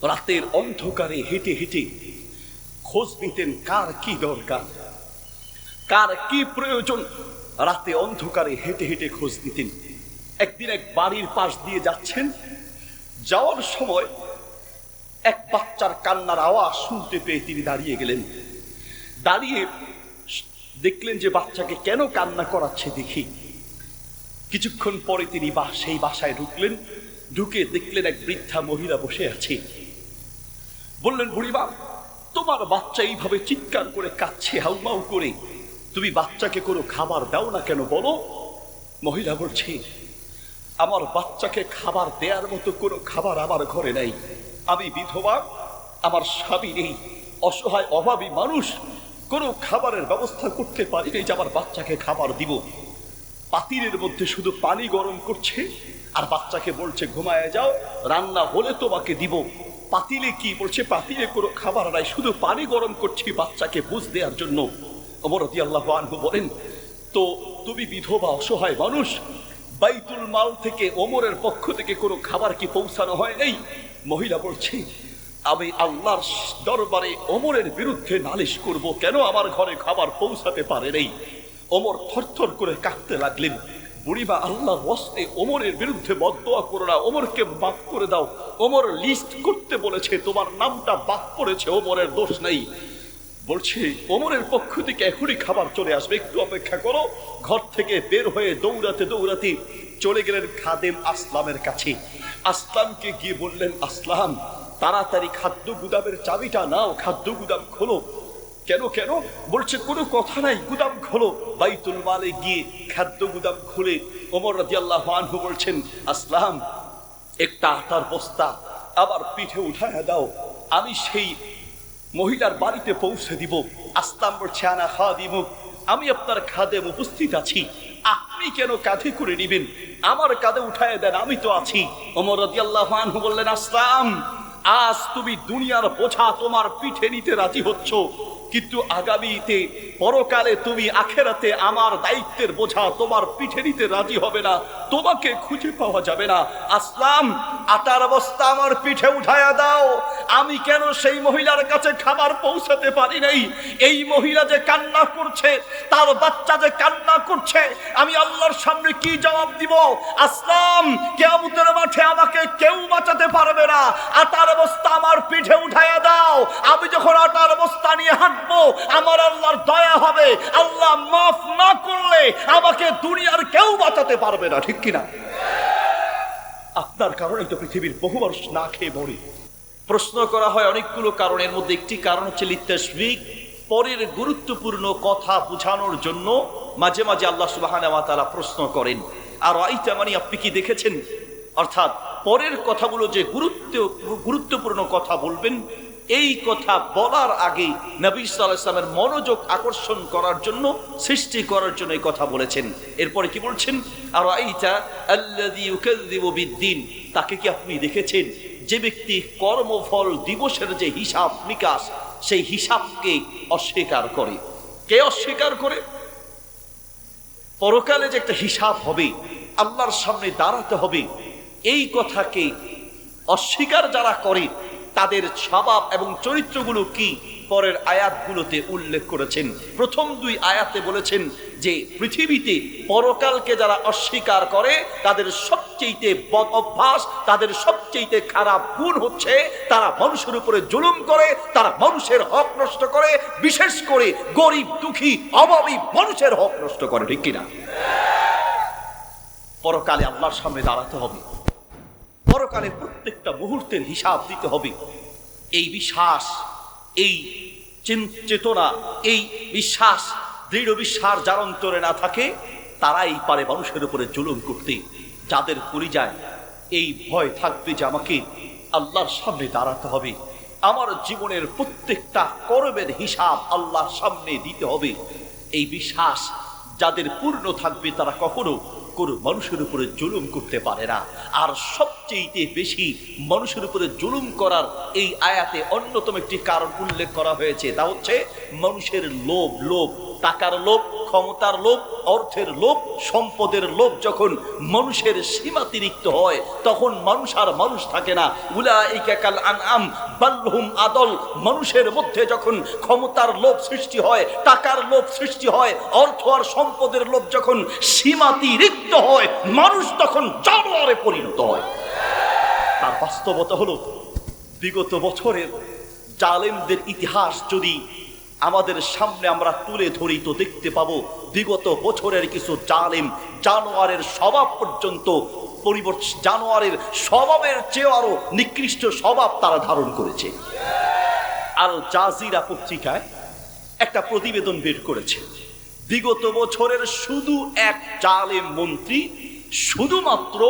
রাতের অন্ধকারে হেঁটে হেঁটে খোঁজ নিতেন কার কি দরকার, কার কি প্রয়োজন। রাতে অন্ধকারে হেঁটে হেঁটে খোঁজ নিতেন। একদিন এক বাড়ির পাশ দিয়ে যাচ্ছেন, যাওয়ার সময় এক বাচ্চার কান্নার আওয়াজ শুনতে পেয়ে তিনি দাঁড়িয়ে গেলেন। দাঁড়িয়ে দেখলেন যে বাচ্চাকে কেন কান্না করাচ্ছে দেখি। কিছুক্ষণ পরে তিনি সেই বাসায় ঢুকলেন। ঢুকে দেখলেন এক বৃদ্ধা মহিলা বসে আছে। বললেন, বুড়িমা, তোমার বাচ্চা এইভাবে চিৎকার করে কাঁদছে হাউমাউ করে, তুমি বাচ্চাকে কোনো খাবার দাও না কেন বলো? মহিলা বলছে, আমার বাচ্চাকে খাবার দেওয়ার মতো কোনো খাবার আমার ঘরে নাই। আমি বিধবা, আমার স্বামী নেই, অসহায় অভাবী মানুষ, কোনো খাবারের ব্যবস্থা করতে পারি নাই যে আমার বাচ্চাকে খাবার দিব। পাতিলের মধ্যে শুধু পানি গরম করছে আর বাচ্চাকে বলছে ঘুমায় যাও, রান্না হলে তোমাকে দিব। পাতিলে কি বলছে? পাতিলে কোনো খাবার নাই, শুধু পানি গরম করছি বাচ্চাকে বুঝ দেওয়ার জন্য। ওমর রাদিয়াল্লাহু আনহু বলেন, তো তুমি বিধবা অসহায় মানুষ, বাইতুল মাল থেকে ওমরের পক্ষ থেকে কোনো খাবার কি পৌঁছানো হয় নাই? মহিলা বলছে, আমি আল্লাহর দরবারে ওমরের বিরুদ্ধে নালিশ করব, কেন আমার ঘরে খাবার পৌঁছাতে পারে নাই। ওমর থরথর করে কাঁদতে লাগলেন। বুড়িমা, আল্লাহর ওয়াস্তে ওমরের বিরুদ্ধে বদদোয়া করো না, ওমরকে মাফ করে দাও। ওমর লিস্ট করতে বলেছে, তোমার নামটা বাদ পড়েছে, ওমরের দোষ নেই। বলছে, ওমরের পক্ষ থেকে এখনই খাবার চলে আসবে, একটু অপেক্ষা করো। ঘর থেকে বের হয়ে দৌড়াতে দৌড়াতে চলে গেলেন খাদেম আসলামের কাছে। আসলামকে গিয়ে বললেন, আসলাম, তাড়াতাড়ি খাদ্য গুদামের চাবিটা নাও, খাদ্য গুদাম খোলো। কেন কেন? বলছে, কোনো কথা নাই, গুদাম খোলো। বাইতুল মালে গিয়ে খাদ্য গুদাম খুলে ওমর রাদিয়াল্লাহু আনহু বলছেন, আসলাম, একটা আটার বস্তা আবার পিঠে উঠায় দাও, আমি সেই মহিলার বাড়িতে পৌঁছে দিব। আসলাম বলছে, আনা খাদিমুক, আমি আপনার খাদেম, উপস্থিত আছি, আপনি কেন কাঁধে করে নিবেন? আমার কাঁধে উঠায় দেন, আমি তো আছি। ওমর রাদিয়াল্লাহু আনহু বললেন, আসলাম, আজ তুমি দুনিয়ার বোঝা তোমার পিঠে নিতে রাজি হচ্ছ, কিন্তু আগামীতে পরকালে তুমি আখেরাতে আমার দায়িত্বের বোঝা তোমার পিঠে নিতে রাজি হবে না, তোমাকে খুঁজে পাওয়া যাবে না। আসলাম, আটার বস্তা আমার পিঠে উঠায়া দাও। আমি কেন সেই মহিলার কাছে খাবার পৌঁছাতে পারি নাই? এই মহিলা যে কান্না করছে, তার বাচ্চা যে কান্না করছে, আমি আল্লাহর সামনে কি জবাব দিব? আসলাম, কিয়ামতের মাঠে আমাকে কেউ বাঁচাতে পারবে না, আটার বস্তা আমার পিঠে উঠায়া দাও। আমি যখন আটার বস্তা নিয়ে হাঁটবো, আমার আল্লাহর দয়া হবে, আল্লাহ মাফ না করলে আমাকে দুনিয়ার কেউ বাঁচাতে পারবে না, ঠিক কিনা? আপনার কারণে তো পৃথিবীর বহু মানুষ না খেয়ে মরে। প্রশ্ন করা হয় অনেকগুলো কারণের মধ্যে একটি কারণ হচ্ছে লিতাশবিক, পরের গুরুত্বপূর্ণ কথা বোঝানোর জন্য মাঝে মাঝে আল্লাহ সুবহানাহু ওয়া তাআলা প্রশ্ন করেন। আর আইতা মানে আপনি কি দেখেছেন? অর্থাৎ পরের কথাগুলো যে গুরুত্বপূর্ণ কথা বলবেন, এই কথা বলার আগে নবী সাল্লাল্লাহু আলাইহি ওয়াসাল্লামের মনোযোগ আকর্ষণ করার জন্য, সৃষ্টি করার জন্য এই কথা বলেছেন। এরপরে কি বলছেন? আর আইতা আল্লাযী ইউকাযযিবু বিদ্দীন, তাকে কি আপনি দেখেছেন যে ব্যক্তি কর্মফল দিবসের যে হিসাব নিকাশ, সেই হিসাবকে অস্বীকার করে? কে অস্বীকার করে? পরকালে যে একটা হিসাব হবে, আল্লাহর সামনে দাঁড়াতে হবে, এই কথাকে অস্বীকার যারা করে তাদের স্বভাব এবং চরিত্রগুলো কি পরের আয়াতগুলোতে উল্লেখ করেছেন। প্রথম দুই আয়াতে বলেছেন যে পৃথিবীতে পরকালকে যারা অস্বীকার করে তাদের সবচেয়ে বদ অভ্যাস, তাদের সবচেয়ে খারাপ গুণ হচ্ছে তারা মানুষের উপরে জুলুম করে, তারা মানুষের হক নষ্ট করে, বিশেষ করে গরিব দুঃখী অভাবী মানুষের হক নষ্ট করে, ঠিক কিনা? পরকালে আল্লাহর সামনে দাঁড়াতে হবে, পরকালে প্রত্যেকটা মুহূর্তের হিসাব দিতে হবে। এই বিশ্বাস, এই চেতনা, এই বিশ্বাস, দৃঢ় বিশ্বাস যার অন্তরে না থাকে, তারাই পারে মানুষের উপরে জুলুম করতে। যাদের কলিজায় এই ভয় থাকবে যে আমাকে আল্লাহর সামনে দাঁড়াতে হবে, আমার জীবনের প্রত্যেকটা কর্মের হিসাব আল্লাহর সামনে দিতে হবে, এই বিশ্বাস যাদের পূর্ণ থাকবে, তারা কখনো কোনো মানুষের উপরে জুলুম করতে পারে না। আর সবচেয়ে বেশি মানুষের উপরে জুলুম করার এই আয়াতে অন্যতম একটি কারণ উল্লেখ করা হয়েছে, তা হচ্ছে মানুষের লোভ, টাকার লোভ, ক্ষমতার লোভ, অর্থের লোভ, সম্পদের লোভ যখন মানুষের সীমাতিরিক্ত হয় তখন মানুষ আর মানুষ থাকে না। উলাইকা কাল আনআম বাল হুম আদল। মানুষের মধ্যে যখন ক্ষমতার লোভ সৃষ্টি হয়, টাকার লোভ সৃষ্টি হয়, অর্থ আর সম্পদের লোভ যখন সীমাতিরিক্ত হয়, মানুষ তখন জানোয়ারে পরিণত হয়। তার বাস্তবতা হলো বিগত বছরের জালেমদের ইতিহাস যদি আমাদের সামনে আমরা তুলে ধরি তো দেখতে পাবো বিগত বছরের কিছু জালেম জানোয়ারের স্বভাব পর্যন্ত জানোয়ারের স্বভাবের চেয়ে আরো নিকৃষ্ট স্বভাব তারা ধারণ করেছে। আল জাজিরা পত্রিকায় একটা প্রতিবেদন বের করেছে, বিগত বছরের শুধু এক জালেম মন্ত্রী শুধুমাত্র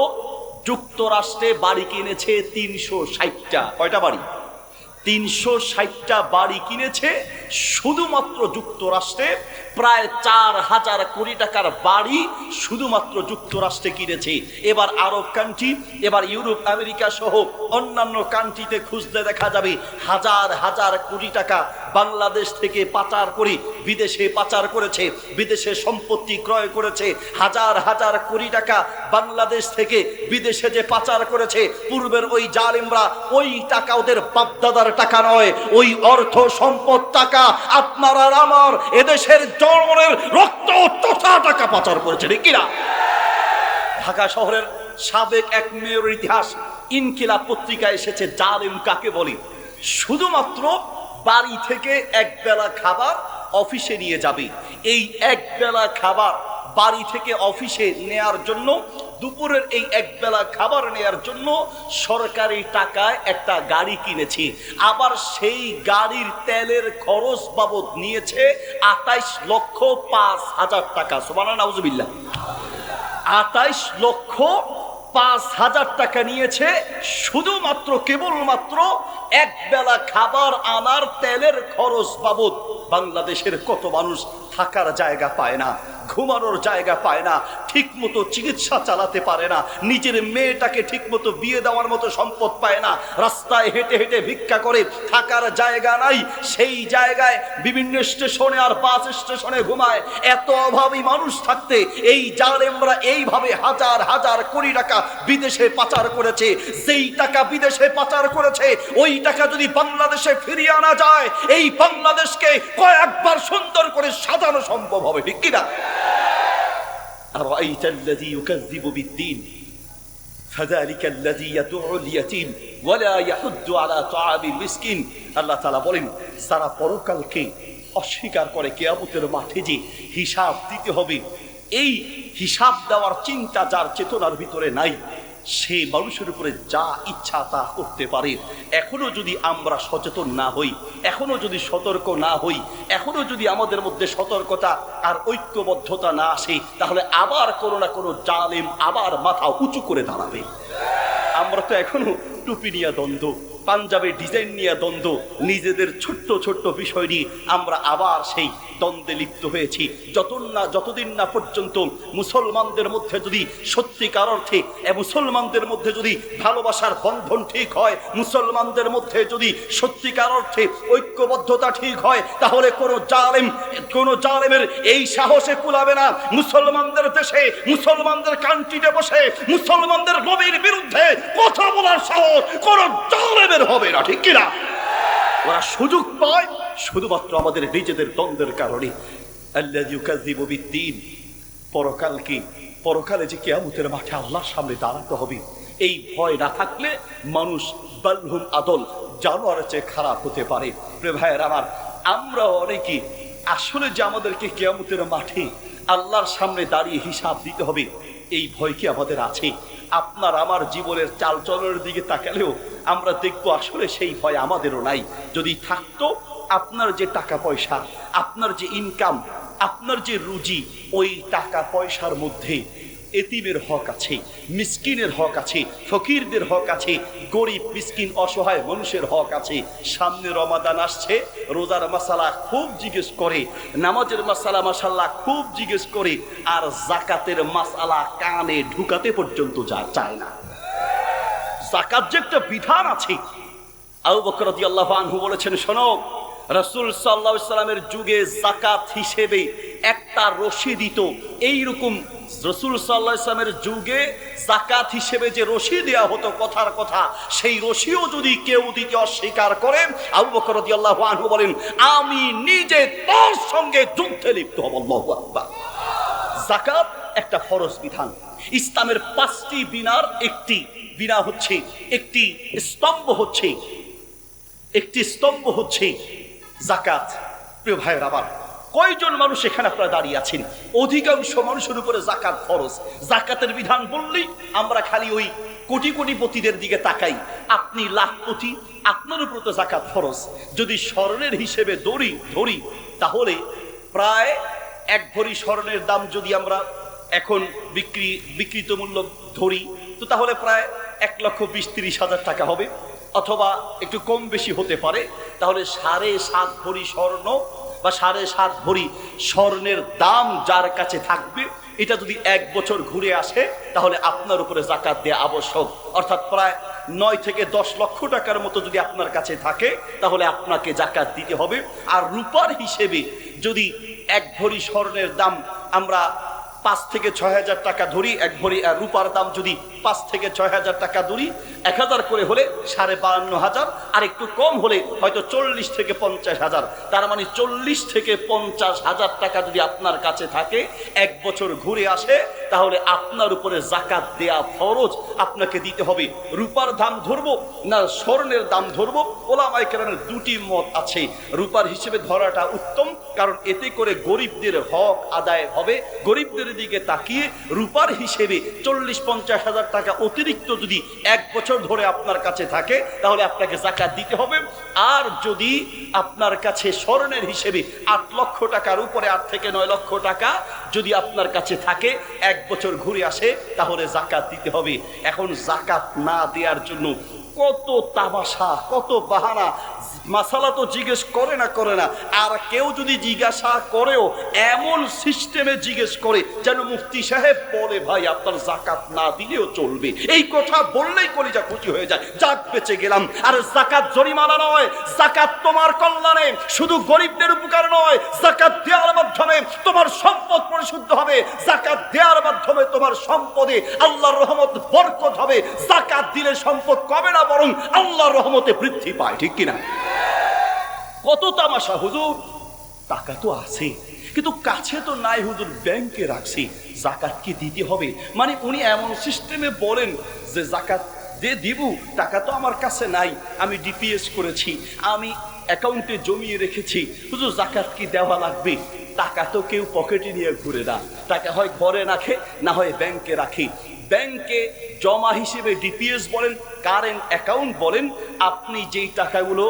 যুক্তরাষ্ট্রে বাড়ি কিনেছে 360টা। কয়টা বাড়ি? 360টা বাড়ি কিনেছে শুধুমাত্র যুক্তরাষ্ট্রে। প্রায় 4,000 কোটি টাকার বাড়ি শুধুমাত্র যুক্তরাষ্ট্রে কিনেছে। এবার আরব কান্ট্রি, এবার ইউরোপ আমেরিকা সহ অন্যান্য কান্ট্রিতে খুঁজলে দেখা যাবে হাজার হাজার কোটি টাকা বাংলাদেশ থেকে পাচার করে বিদেশে পাচার করেছে, বিদেশে সম্পত্তি ক্রয় করেছে। হাজার হাজার কোটি টাকা বাংলাদেশ থেকে বিদেশে যে পাচার করেছে, পূর্বের ওই জালেমরা ওই টাকা ওদের বাপদাদার টাকা নয়, ওই অর্থ সম্পদ টাকা আপনার আর আমার এদেশের জনগণের রক্ত চোষা টাকা পাচার করেছে, ঠিক কিনা? ঢাকা শহরের সাবেক এক মেয়রের ইতিহাস ইনকিলাব পত্রিকায় এসেছে জালেম কাকে বলে। শুধুমাত্র বাড়ি থেকে এক বেলা খাবার অফিসে নিয়ে যাবে, এই এক বেলা খাবার বাড়ি থেকে অফিসে নেয়ার জন্য, দুপুরের এই একবেলা খাবার নেয়ার জন্য সরকারি টাকায় একটা গাড়ি কিনেছি। আবার সেই গাড়ির তেলের খরচ বাবদ নিয়েছে 28,05,000 টাকা। সুবহানাল্লাহ, নাউজুবিল্লাহ। 28,05,000 টাকা নিয়েছে শুধুমাত্র কেবলমাত্র এক বেলা খাবার আনার তেলের খরচ বাবদ। বাংলাদেশের কত মানুষ থাকার জায়গা পায় না, ঘুমানোর জায়গা পায় না, ঠিক মতো চিকিৎসা চালাতে পারে না, নিজের মেয়েটাকে ঠিক মতো বিয়ে দেওয়ার মতো সম্পদ পায় না, রাস্তায় হেঁটে হেঁটে ভিক্ষা করে, থাকার জায়গা নাই, সেই জায়গায় বিভিন্ন স্টেশনে আর বাস স্টেশনে ঘুমায়। এত অভাবী মানুষ থাকতে এই জালেমরা এইভাবে হাজার হাজার কোটি টাকা বিদেশে পাচার করেছে। যেই টাকা বিদেশে পাচার করেছে ওই টাকা যদি বাংলাদেশে ফিরিয়ে আনা যায়, এই বাংলাদেশকে কয়েকবার সুন্দর করে সাজানো সম্ভব হবে, ঠিক কিনা? أرأيت الذي يكذب بالدين فذلك الذي يدعو اليتيم ولا يحض على طعام المسكين। আল্লাহ তাআলা বলেন, সারা পরকালকে অস্বীকার করে কিয়ামতের মাঠে যে হিসাব দিতে হবে, এই হিসাব দেওয়ার চিন্তা যার চেতনার ভিতরে নাই, সে মানুষের উপরে যা ইচ্ছা তা করতে পারে। এখনো যদি আমরা সচেতন না হই, এখনো যদি সতর্ক না হই, এখনো যদি আমাদের মধ্যে সতর্কতা আর ঐক্যবদ্ধতা না আসে, তাহলে আবার কোনো না কোনো জালেম আবার মাথা উঁচু করে দাঁড়াবে। আমরা তো এখনো টুপি নিয়ে দ্বন্দ্ব, পাঞ্জাবের ডিজাইন নিয়ে দ্বন্দ্ব, নিজেদের ছোট্ট ছোট্ট বিষয় নিয়ে আমরা আবার সেই দ্বন্দ্বে লিপ্ত হয়েছি। যতদিন না পর্যন্ত মুসলমানদের মধ্যে যদি সত্যিকার অর্থে মুসলমানদের মধ্যে যদি ভালোবাসার বন্ধন ঠিক হয়, মুসলমানদের মধ্যে যদি সত্যিকার অর্থে ঐক্যবদ্ধতা ঠিক হয়, তাহলে কোনো জালেমের এই সাহসে কুলাবে না মুসলমানদের দেশে, মুসলমানদের কান্ট্রিতে বসে মুসলমানদের নবীর বিরুদ্ধে কথা বলার সাহস কোন জালেমের হবে না, ঠিক কিনা? ওরা সুযোগ পায় শুধুমাত্র আমাদের নিজেদের দ্বন্দ্বের কারণে। আল্লাযী ইউকাযযিবু বিদ্দীন, পরকালে যে কিয়ামতের মাঠে আল্লাহর সামনে দাঁড়াতে হবে, এই ভয় না থাকলে মানুষ বালহুম আদল, জানোয়ারের চেয়ে খারাপ হতে পারে। প্রিয় ভাইয়েরা আমার, আমরা অনেকে আসলে যে আমাদেরকে কিয়ামতের মাঠে আল্লাহর সামনে দাঁড়িয়ে হিসাব দিতে হবে, এই ভয় কি আমাদের আছে? আপনার আমার জীবনের চালচলনের দিকে তাকালেও আমরা দেখবো আসলে সেই ভয় আমাদেরও নাই। যদি থাকতো, আপনার যে টাকা পয়সা, আপনার যে ইনকাম, আপনার যে রুজি, ওই টাকা পয়সার মধ্যে এতিমের হক আছে, মিসকিনের হক আছে, ফকিরদের হক আছে, গরিব মিসকিন অসহায় মানুষের হক আছে। সামনে রমাদান আসছে, রোজার মাসালা খুব জিজ্ঞেস করে, নামাজের মাসালা মাশাআল্লাহ খুব জিজ্ঞেস করে, আর যাকাতের মাসালা কানে ঢুকাতে পর্যন্ত চায় না। যাকাত যে একটা বিধান আছে, আবু বকর রাদিয়াল্লাহু আনহু বলেছেন, শোনো, রাসূল সাল্লাল্লাহু আলাইহি ওয়াসাল্লামের যুগে যাকাত হিসেবে একটা রশি দিত। এইরকম রাসূল সাল্লাল্লাহু আলাইহি ওয়াসাল্লামের যুগে যাকাত হিসেবে যে রশি দেয়া হতো কথার কথা, সেই রশিও যদি কেউ দিতে অস্বীকার করে, আবু বকর রাদিয়াল্লাহু আনহু বলেন, আমি নিজে তার সঙ্গে যুদ্ধে লিপ্ত হব। আল্লাহু আকবার। যাকাত একটা ফরজ বিধান। ইসলামের 5টি বিনার একটি বিনা হচ্ছে, একটি স্তম্ভ হচ্ছে যাকাত। প্রিয় ভাইয়ের, আবার কয়জন মানুষ এখানে আপনারা দাঁড়িয়ে আছেন? অধিকাংশ মানুষের উপরে যাকাত ফরজ। যাকাতের বিধান বললেই আমরা খালি ওই কোটি কোটিপতিদের দিকে তাকাই। আপনি লাখপতি, আপনার উপর তো যাকাত ফরজ। যদি স্বর্ণের হিসেবে ধরি তাহলে প্রায় 1 ভরি স্বর্ণের দাম যদি আমরা এখন বিক্রিত মূল্য ধরি, তো তাহলে প্রায় 1,20,30,000 টাকা হবে, অথবা একটু কম বেশি হতে পারে। তাহলে 7.5 ভরি স্বর্ণ বা 7.5 ভরি স্বর্ণের দাম যার কাছে থাকবে, এটা যদি 1 বছর ঘুরে আসে তাহলে আপনার উপরে যাকাত দেয়া আবশ্যক। অর্থাৎ প্রায় 9 থেকে 10 লক্ষ টাকার মতো যদি আপনার কাছে থাকে তাহলে আপনাকে যাকাত দিতে হবে। আর রূপার হিসেবে যদি 1 ভরি স্বর্ণের দাম আমরা 5 থেকে 6,000 টাকা ধরি, 1 ভরি রূপার দাম যদি 5 থেকে 6,000 টাকা ধরি, 1,000 করে হলে 52,500, আর একটু কম হলে হয়তো 40 থেকে 50,000। তার মানে 40 থেকে 50,000 টাকা যদি আপনার কাছে থাকে, 1 বছর ঘুরে আসে, তাহলে আপনার উপরে যাকাত দেয়া ফরজ, আপনাকে দিতে হবে। রূপার দাম ধরবো না স্বর্ণের দাম ধরবো, ওলামায়ে কেরামের 2টি মত আছে। রূপার হিসেবে ধরাটা উত্তম, কারণ এতে করে গরিবদের হক আদায় হবে। গরিবদের দিকে তাকিয়ে রূপার হিসেবে 40-50,000 টাকা অতিরিক্ত যদি 1 বছর ধরে আপনার কাছে থাকে তাহলে আপনাকে যাকাত দিতে হবে। আর যদি আপনার কাছে স্বর্ণের হিসেবে 8 লক্ষ টাকার উপরে, 8 থেকে 9 লক্ষ টাকা যদি আপনার কাছে থাকে, 1 বছর ঘুরে আসে, তাহলে যাকাত দিতে হবে। এখন যাকাত না দেওয়ার জন্য কত তামাশা, কত বাহানা। মাসালা তো জিজ্ঞেস করে না, আর কেউ যদি জিজ্ঞাসা করেও এমন সিস্টেমে জিজ্ঞেস করে যেন মুফতি সাহেব বলে, ভাই আপনার যাকাত না দিলেও চলবে। এই কথা বললেই কলিজা খুশি হয়ে যায়, যাক বেঁচে গেলাম। আর যাকাত জরিমানা নয়, যাকাত তোমার কল্যাণে, শুধু গরিবদের উপকার নয়। যাকাত দেওয়ার মাধ্যমে তোমার সম্পদ পরিশুদ্ধ হবে, যাকাত দেওয়ার মাধ্যমে তোমার সম্পদে আল্লাহর রহমত বরকত হবে। যাকাত দিলে সম্পদ কমে না, বরং আল্লাহর রহমতে বৃদ্ধি পায়, ঠিক কিনা? কত তামাশা। হুজুর টাকা তো আছে কিন্তু কাছে তো নাই, হুজুর ব্যাংকে রাখছি, যাকাত কি দিতে হবে? মানে উনি এমন সিস্টেমে বলেন যে যাকাত দিব, টাকা তো আমার কাছে নাই, আমি ডিপিএস করেছি, আমি অ্যাকাউন্টে জমিয়ে রেখেছি, হুজুর যাকাত কি দেওয়া লাগবে? টাকা তো কেউ পকেটে নিয়ে ঘুরে না, টাকা হয় ঘরে রাখে, না হয় ব্যাংকে রাখে। ব্যাংকে জমা হিসেবে ডিপিএস বলেন, কারেন্ট অ্যাকাউন্ট বলেন, আপনি যেই টাকাগুলো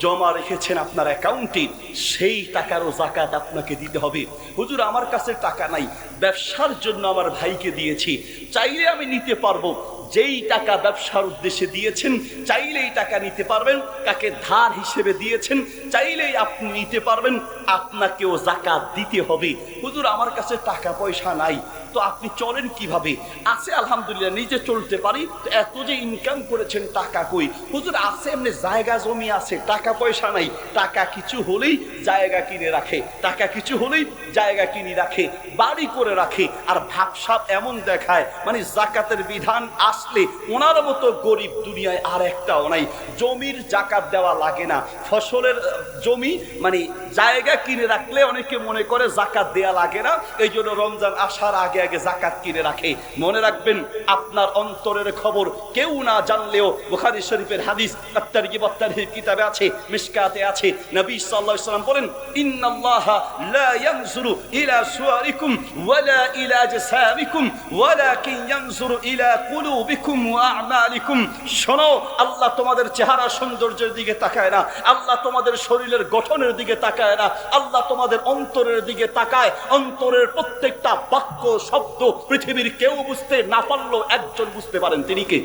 জমা রেখেছেন আপনার অ্যাকাউন্টে, সেই টাকারও যাকাত আপনাকে দিতে হবে। হুজুর আমার কাছে টাকা নাই, ব্যবসার জন্য আমার ভাইকে দিয়েছি, চাইলে আমি নিতে পারবো। যেই টাকা ব্যবসার উদ্দেশ্যে দিয়েছেন চাইলেই টাকা নিতে পারবেন, কাকে ধার হিসেবে দিয়েছেন চাইলেই আপনি নিতে পারবেন, আপনাকেও যাকাত দিতে হবে। হুজুর আমার কাছে টাকা পয়সা নাই, তো আপনি চলেন কিভাবে? আছে আলহামদুলিল্লাহ, নিজে চলতে পারি, তো এত যে ইনকাম করেছেন টাকা কই? হুজুর আছে এমনি জায়গা জমি আছে, টাকা পয়সা নাই। টাকা কিছু হলেই জায়গা কিনে রাখে, টাকা কিছু হলেই জায়গা কিনে রাখে, বাড়ি করে রাখে, আর ভাবসাব এমন দেখায় মানে যাকাতের বিধান আসলে ওনার মতো গরিব দুনিয়ায় আর একটাও নাই। জমির যাকাত দেওয়া লাগে না, ফসলের জমি মানে জায়গা কিনে রাখলে অনেকে মনে করে যাকাত দেয়া লাগে না, এই জন্য রমজান আসার আগে আগে যাকাত কিনে রাখে। মনে রাখবেন, আপনার অন্তরের খবর কেউ না জানলেও বুখারী শরীফের হাদিস আত-তারগীব ওয়াত-তারহীব কিতাবে আছে, মিশকাতে আছে, নবী সাল্লাল্লাহু আলাইহি ওয়াসাল্লাম বলেন, ইন্নাল্লাহা লা ইয়ানজুরু ইলা সুওয়ারিকুম ওয়ালা ইলা জাসামিকুম ওয়ালাকিন ইয়ানজুরু ইলা কুলুবিকুম ওয়া আমালিকুম। শোনো, আল্লাহ তোমাদের চেহারা সৌন্দর্যের দিকে তাকায় না, আল্লাহ তোমাদের শরীরের গঠনের দিকে তাকায় না, আল্লাহ তোমাদের অন্তরের দিকে তাকায়। অন্তরের প্রত্যেকটা বাক্য শব্দ পৃথিবীর কেউ বুঝতে না পারলেও একজন বুঝতে পারেন, তিনি কে?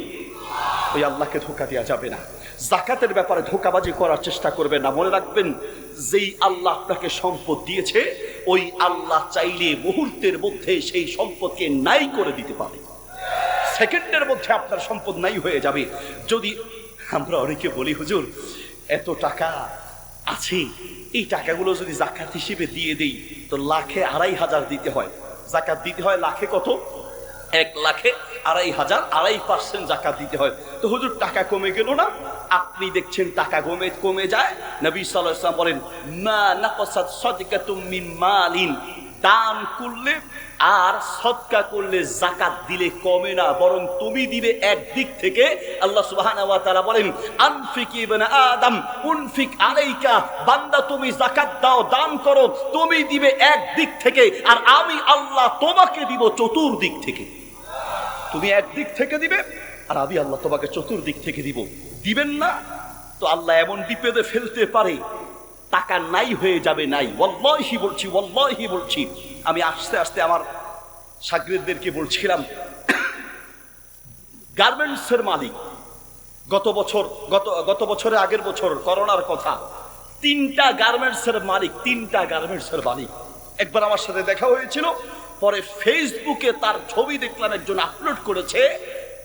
ওই আল্লাহকে ধোঁকা দেওয়া যাবে না। যাকাতের ব্যাপারে ধোঁকাবাজি করার চেষ্টা করবেন না। মনে রাখবেন, যেই আল্লাহ আপনাকে সম্পদ দিয়েছে, ওই আল্লাহ চাইলে মুহূর্তের মধ্যে সেই সম্পদকে নাই করে দিতে পারে। সেকেন্ডের মধ্যে আপনার সম্পদ নাই হয়ে যাবে। যদি আমরা অনেকে বলি, হুজুর এত টাকা আছে। এই টাকাগুলো যদি জাকাত হিসেবে দিয়ে দেই তো লাখে 2,500 দিতে হয়। জাকাত দিতে হয় লাখে কত? 1 লাখে 2,500, 2.5% জাকাত দিতে হয়। তো হুজুর টাকা কমে গেল না? আপনি দেখছেন টাকা কমে যায়। নবী সাল্লাল্লাহু আলাইহি ওয়াসাল্লাম বলেন, মা নাকাসাত সাদকাতুম মিন মালিন, দান করলে আর সদকা করলে যাকাত দিলে কমে না, বরং তুমি দিবে একদিক থেকে। আল্লাহ সুবহানাহু ওয়া তাআলা বলেন, আনফিক ইবনে আদম উনফিক আলাইকা, বান্দা তুমি যাকাত দাও, দান করো, তুমি দিবে একদিক থেকে আর আমি আল্লাহ তোমাকে দিব চতুর্দিক থেকে। তুমি একদিক থেকে দিবে আর আমি আল্লাহ তোমাকে চতুর্দিক থেকে দিব। দিবেন না তো আল্লাহ এমন বিপদে ফেলতে পারে, টাকা নাই হয়ে যাবে। নাই, ওয়াল্লাহি বলছি, ওয়াল্লাহি বলছি। আমি আস্তে আস্তে আমার শাগিরদেরকে বলছিলাম, গার্মেন্টসের মালিক গত বছরে আগের বছর করোনার কথা, 3টা গার্মেন্টসের মালিক। একবার আমার সাথে দেখা হয়েছিল, পরে ফেসবুকে তার ছবি দেখলাম একজন আপলোড করেছে।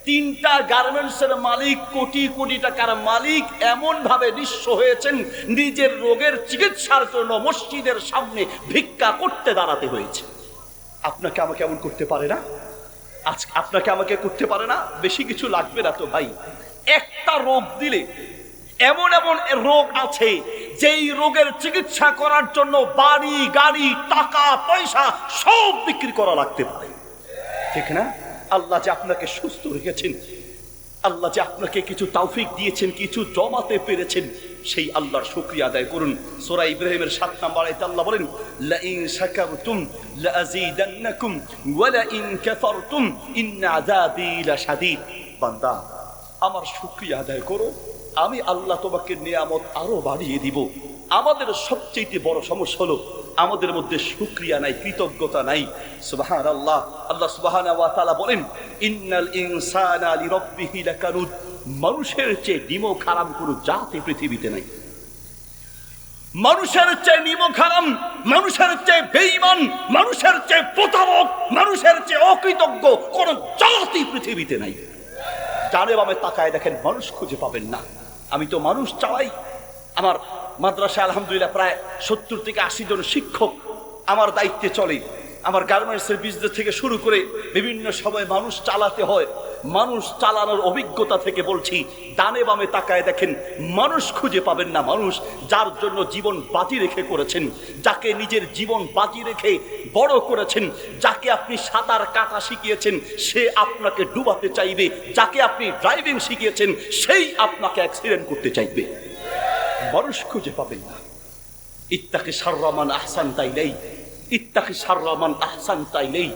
3টা গার্মেন্টসের মালিক, কোটি কোটি টাকার মালিক, এমন ভাবে নিঃস্ব হয়েছেন, নিজের রোগের চিকিৎসার জন্য মসজিদের সামনে ভিক্ষা করতে দাঁড়াতে হয়েছে। আপনাকে আমাকে এমন করতে পারে না? আপনাকে আমাকে করতে পারে না? বেশি কিছু লাগবে না তো ভাই। একটা রোগ দিলে, এমন রোগ আছে যেই রোগের চিকিৎসা করার জন্য বাড়ি গাড়ি টাকা পয়সা সব বিক্রি করা লাগতে পারে, ঠিক না? আল্লাহ যে আপনাকে সুস্থ রেখেছেন, আল্লাহ যে আপনাকে কিছু তৌফিক দিয়েছেন, কিছু জমাতে পেরেছেন, সেই আল্লাহর শুকরিয়া আদায় করুন। সূরা ইব্রাহিমের 7 নম্বর আয়াতে আল্লাহ বলেন, লা ইন শাকারতুম লা আযীদান্নাকুম ওয়া লা ইন কাফারতুম ইন্না আযাবি লাশাদীদ। বান্দা আমার শুকরিয়া আদায় করো, আমি আল্লাহ তোমাকে নিয়ামত আরো বাড়িয়ে দিব। আমাদের সবচেয়ে বড় সমস্যা হলো আমাদের মধ্যে শুকরিয়া নাই, কৃতজ্ঞতা নাই। সুবহানাল্লাহ। আল্লাহ সুবহানাহু ওয়া তাআলা বলেন, ইন্নাল ইনসানা লিরাব্বিহি লাকানুদ, মানুষের চেয়ে নিমক হারাম কোনো জাতি পৃথিবীতে নাই। মানুষের চেয়ে নিমক হারাম, মানুষের চেয়ে বেঈমান, মানুষের চেয়ে প্রতারক, মানুষের চেয়ে অকৃতজ্ঞ কোন জাতি পৃথিবীতে নাই। ডানে বামে তাকায় দেখেন, মানুষ খুঁজে পাবেন না। আমি তো মানুষ চালাই। আমার মাদ্রাসায় আলহামদুলিল্লাহ প্রায় 70 থেকে 80 জন শিক্ষক আমার দায়িত্বে চলে। আমার গার্মেন্টসের বিজনেস থেকে শুরু করে বিভিন্ন সময় মানুষ চালাতে হয়। মানুষ চালানোর অভিজ্ঞতা থেকে বলছি, ডানে বামে তাকায় দেখেন, মানুষ খুঁজে পাবেন না। মানুষ যার জন্য জীবন বাজি রেখে করেছেন, যাকে নিজের জীবন বাজি রেখে বড় করেছেন, যাকে আপনি সাঁতার কাটা শিখিয়েছেন সে আপনাকে ডুবাতে চাইবে, যাকে আপনি ড্রাইভিং শিখিয়েছেন সেই আপনাকে অ্যাক্সিডেন্ট করতে চাইবে। মানুষ খুঁজে পাবেন না। ইত্তাকি শাররা মান আহসানতা ইলাইহি, ইত্তাকি শাররা মান আহসানতা ইলাইহি।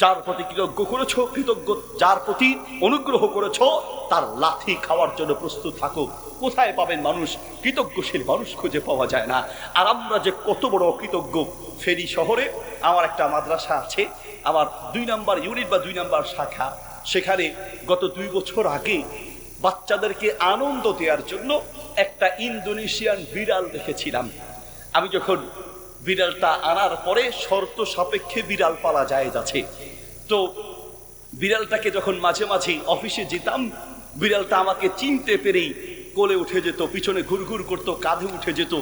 যার প্রতি কৃতজ্ঞ করেছো, কৃতজ্ঞ যার প্রতি অনুগ্রহ করেছো, তার লাথি খাওয়ার জন্য প্রস্তুত থাকো। কোথায় পাবেন মানুষ? কৃতজ্ঞশীল মানুষ খুঁজে পাওয়া যায় না। আর আমরা যে কত বড় অকৃতজ্ঞ। ফেনী শহরে আমার একটা মাদ্রাসা আছে, আমার 2 নম্বর ইউনিট বা 2 নম্বর শাখা। সেখানে গত 2 বছর আগে বাচ্চাদেরকে আনন্দ দেওয়ার জন্য একটা ইন্দোনেশিয়ান বিড়াল রেখেছিলাম। আমি যখন বিড়ালটা আনার পরে শর্ত সাপেক্ষে বিড়াল পালা জায়েজ আছে, তো বিড়ালটাকে যখন মাঝে মাঝে অফিসে যেতাম, বিড়ালটা আমাকে চিনতে পেরেই কোলে উঠে যেত, পিছনে ঘুরঘুর করতো, কাঁধে উঠে যেত।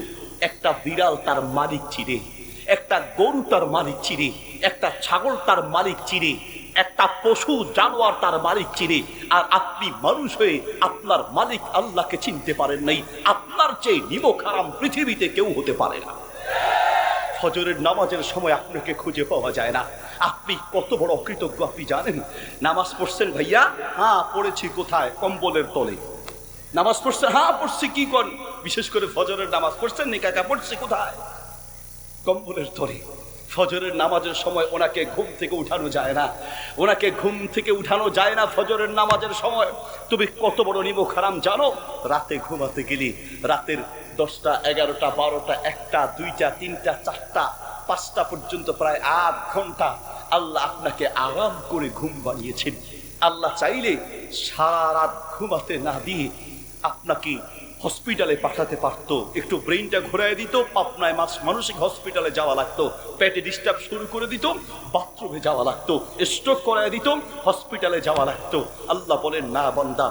একটা বিড়াল তার মালিক চিনে, একটা গরু তার মালিক চিনে, একটা ছাগল তার মালিক চিনে, একটা পশু জানোয়ার তার মালিক চিনে। আর আপনি মানুষ হয়ে আপনার মালিক আল্লাহকে চিনতে পারেন নাই। আপনার চেয়ে নিমক হারাম পৃথিবীতে কেউ হতে পারে না। ফজরের নামাজের সময় আপনাকে খুঁজে পাওয়া যায় না। আপনি কত বড় অকৃতজ্ঞ আপনি জানেন? নামাজ পড়ছেন ভাইয়া? হ্যাঁ পড়েছি। কোথায়? কম্বলের তলে। নামাজ পড়ছেন? হ্যাঁ পড়ছি। কি কর? বিশেষ করে ফজরের নামাজ পড়ছেন নি কাকা? পড়ছি। কোথায়? কম্বলের তলে। ফজরের নামাজের সময় ওনাকে ঘুম থেকে উঠানো যায় না, ওনাকে ঘুম থেকে উঠানো যায় না ফজরের নামাজের সময়। তুমি কত বড় নিমক হারাম জানো? রাতে ঘুমাতে গেলি রাতের 10টা, 11টা, 12টা, 1টা, 2টা, 3টা, 4টা, 5টা পর্যন্ত প্রায় 8 ঘন্টা আল্লাহ আপনাকে আরাম করে ঘুম বানিয়েছেন। আল্লাহ চাইলে সারা রাত ঘুমাতে না দিয়ে আপনাকে হসপিটালে পাঠাতে পারতো। একটু ব্রেইনটা ঘোরায় দিত, পাবনায় মানসিক হসপিটালে যাওয়া লাগতো, পেটে ডিস্টার্ব শুরু করে দিত, বাথরুমে যাওয়া লাগতো, স্ট্রোক করায় দিত, হসপিটালে যাওয়া লাগতো। আল্লাহ বলেন, না বান্দা,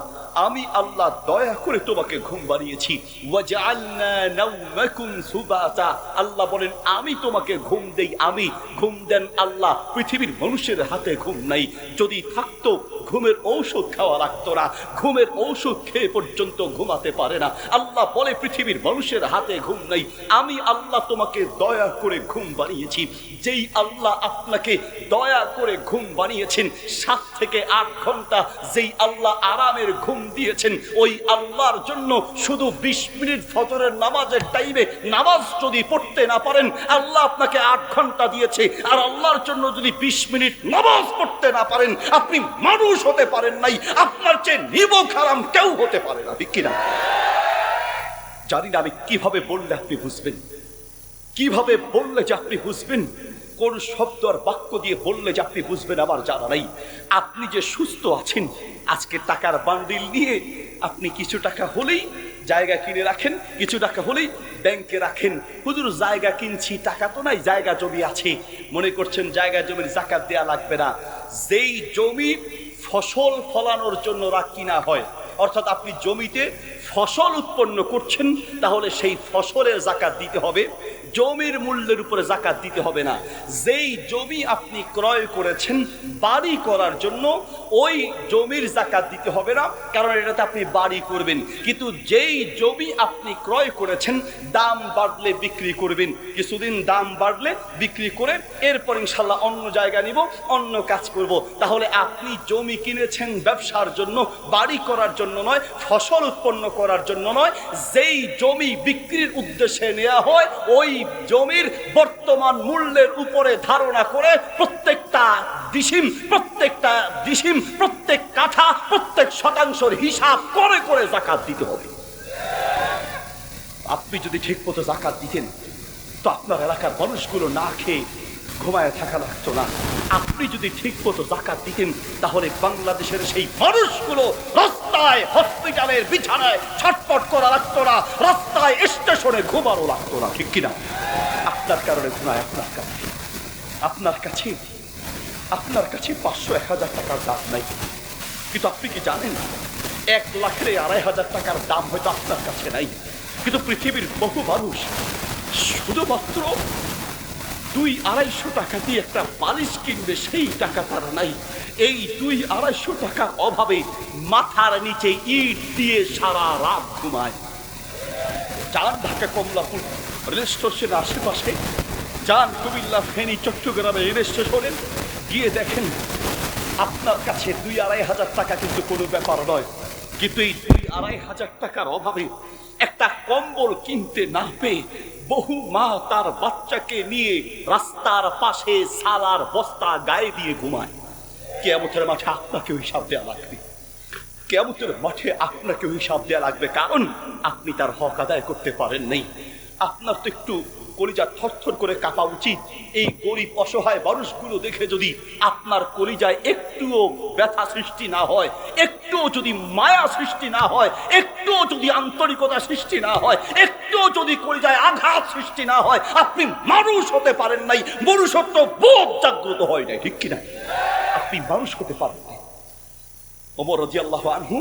আমি আল্লাহ দয়া করে তোমাকে ঘুম বানিয়েছি। ওয়াজআলনা নাওমাকুম সুবাতা, আল্লাহ বলেন আমি তোমাকে ঘুম দেই, আমি ঘুম দেন আল্লাহ। পৃথিবীর মানুষের হাতে ঘুম নাই, যদি থাকতো ঘুমের ঔষধ খাওয়া লাগতো না, ঘুমের ঔষধ খেয়ে পর্যন্ত ঘুমাতে পারে না। আল্লাহ বলে পৃথিবীর মানুষের হাতে ঘুম নাই, আমি আল্লাহ তোমাকে দয়া করে ঘুম বানিয়েছি। যেই আল্লাহ আপনাকে দয়া করে ঘুম বানিয়েছেন 7 থেকে 8 ঘন্টা যেই আল্লাহ আরামের ঘুম দিয়েছেন, ওই আল্লাহর জন্য শুধু 20 মিনিট ফজরের নামাজের টাইমে নামাজ যদি পড়তে না পারেন, আল্লাহ আপনাকে 8 ঘন্টা দিয়েছে, আর আল্লাহর জন্য যদি 20 মিনিট নামাজ পড়তে না পারেন, আপনি মানুষ হতে পারেন নাই, আপনার চেয়ে নিবক হারাম কেউ হতে পারে না, ঠিক কিনা? জানি না আমি কিভাবে বললে আপনি বুঝবেন, কিভাবে বললে যে আপনি বুঝবেন, কোন শব্দ আর বাক্য দিয়ে বললে যে আপনি বুঝবেন আমার জানা নাই। আপনি যে সুস্থ আছেন, আজকে টাকার বান্ডিল নিয়ে আপনি কিছু টাকা হলেই জায়গা কিনে রাখেন, কিছু টাকা হলেই ব্যাংকে রাখেন। হুজুর জায়গা কিনছি, টাকা তো নাই, জায়গা জমি আছে, মনে করছেন জায়গা জমির যাকাত দেয়া লাগবে না। যেই জমি ফসল ফলানোর জন্য কিনা হয়, অর্থাৎ আপনি জমিতে ফসল উৎপন্ন করছেন, তাহলে সেই ফসলের যাকাত দিতে হবে, জমির মূল্যের উপরে যাকাত দিতে হবে না। যেই জমি আপনি ক্রয় করেছেন বাড়ি করার জন্য, ওই জমির যাকাত দিতে হবে না, কারণ এটাতে আপনি বাড়ি করবেন। কিন্তু যেই জমি আপনি ক্রয় করেছেন, দাম বাড়লে বিক্রি করবেন, কিছুদিন দাম বাড়লে বিক্রি করে এরপর ইনশাল্লাহ অন্য জায়গা নিব, অন্য কাজ করব। তাহলে আপনি জমি কিনেছেন ব্যবসার জন্য, বাড়ি করার জন্য নয়, ফসল উৎপন্ন করার জন্য নয়। যেই জমি বিক্রির উদ্দেশ্যে নেওয়া হয়, ওই জমির বর্তমান মূল্যের উপরে ধারণা করে প্রত্যেকটা ডিসিম, প্রত্যেক কাঠা, প্রত্যেক শতাংশের হিসাব করে করে যাকাত দিতে হবে। আপনি যদি ঠিক মতো যাকাত দিতেন, তো আপনার এলাকার মানুষগুলো না খেয়ে ঘুমায় থাকা লাগতো না। আপনি যদি ঠিক মতো যাকাত দিতেন, তাহলে বাংলাদেশের সেই মানুষগুলো রাস্তায়, হসপিটালের বিছানায় ছটফট করা লাগতো না, রাস্তায় স্টেশনে ঘুমানো লাগতো না, ঠিক কিনা? আপনার কারণে ঘুমায় আপনার কাছে 500-1000 টাকার দাম নাই, কিন্তু আপনি কি জানেন 1 লাখের 2,500 টাকার দাম হয়তো আপনার কাছে নাই, কিন্তু পৃথিবীর বহু মানুষ শুধুমাত্র 200-250 টাকা দিয়ে একটা বালিশ কিনবে, সেই টাকা তার নাই। এই 200-250 টাকার অভাবে মাথার নিচে ইট দিয়ে সারা রাত ঘুমায়। যান ঢাকা কমলাপুর রেল স্টেশনের আশেপাশে, যান কুমিল্লা, ফেনী, চট্টগ্রামের রেল স্টেশনে গিয়ে দেখেন, আপনার কাছে 2-2,500 টাকা কিন্তু কোনো ব্যাপার নয়, কিন্তু এই 2-2,500 টাকার অভাবে একটা কম্বল কিনতে না পেয়ে বহু মা তার বাচ্চাকে নিয়ে রাস্তার পাশে সালার বস্তা গায়ে দিয়ে ঘুমায়। কিয়ামতের মাঠে আপনাকেও হিসাব দেওয়া লাগবে, কিয়ামতের মাঠে আপনাকেও হিসাব দেওয়া লাগবে, কারণ আপনি তার হক আদায় করতে পারেন নাই। আপনার তো একটু কলিজা থরথর করে কাঁপা উচিত। এই গরিব অসহায় মানুষগুলো দেখে যদি আপনার কলিজায় একটুও ব্যথা সৃষ্টি না হয়, একটুও যদি মায়া সৃষ্টি না হয়, একটুও যদি আন্তরিকতা সৃষ্টি না হয়, একটুও যদি কলিজায় আঘাত সৃষ্টি না হয়, আপনি মানুষ হতে পারেন নাই, মনুষ্যত্ব বোধ জাগ্রত হয় নাই, ঠিক কিনা? আপনি মানুষ হতে পারেন নাই। ওমর রাদিয়াল্লাহু আনহু,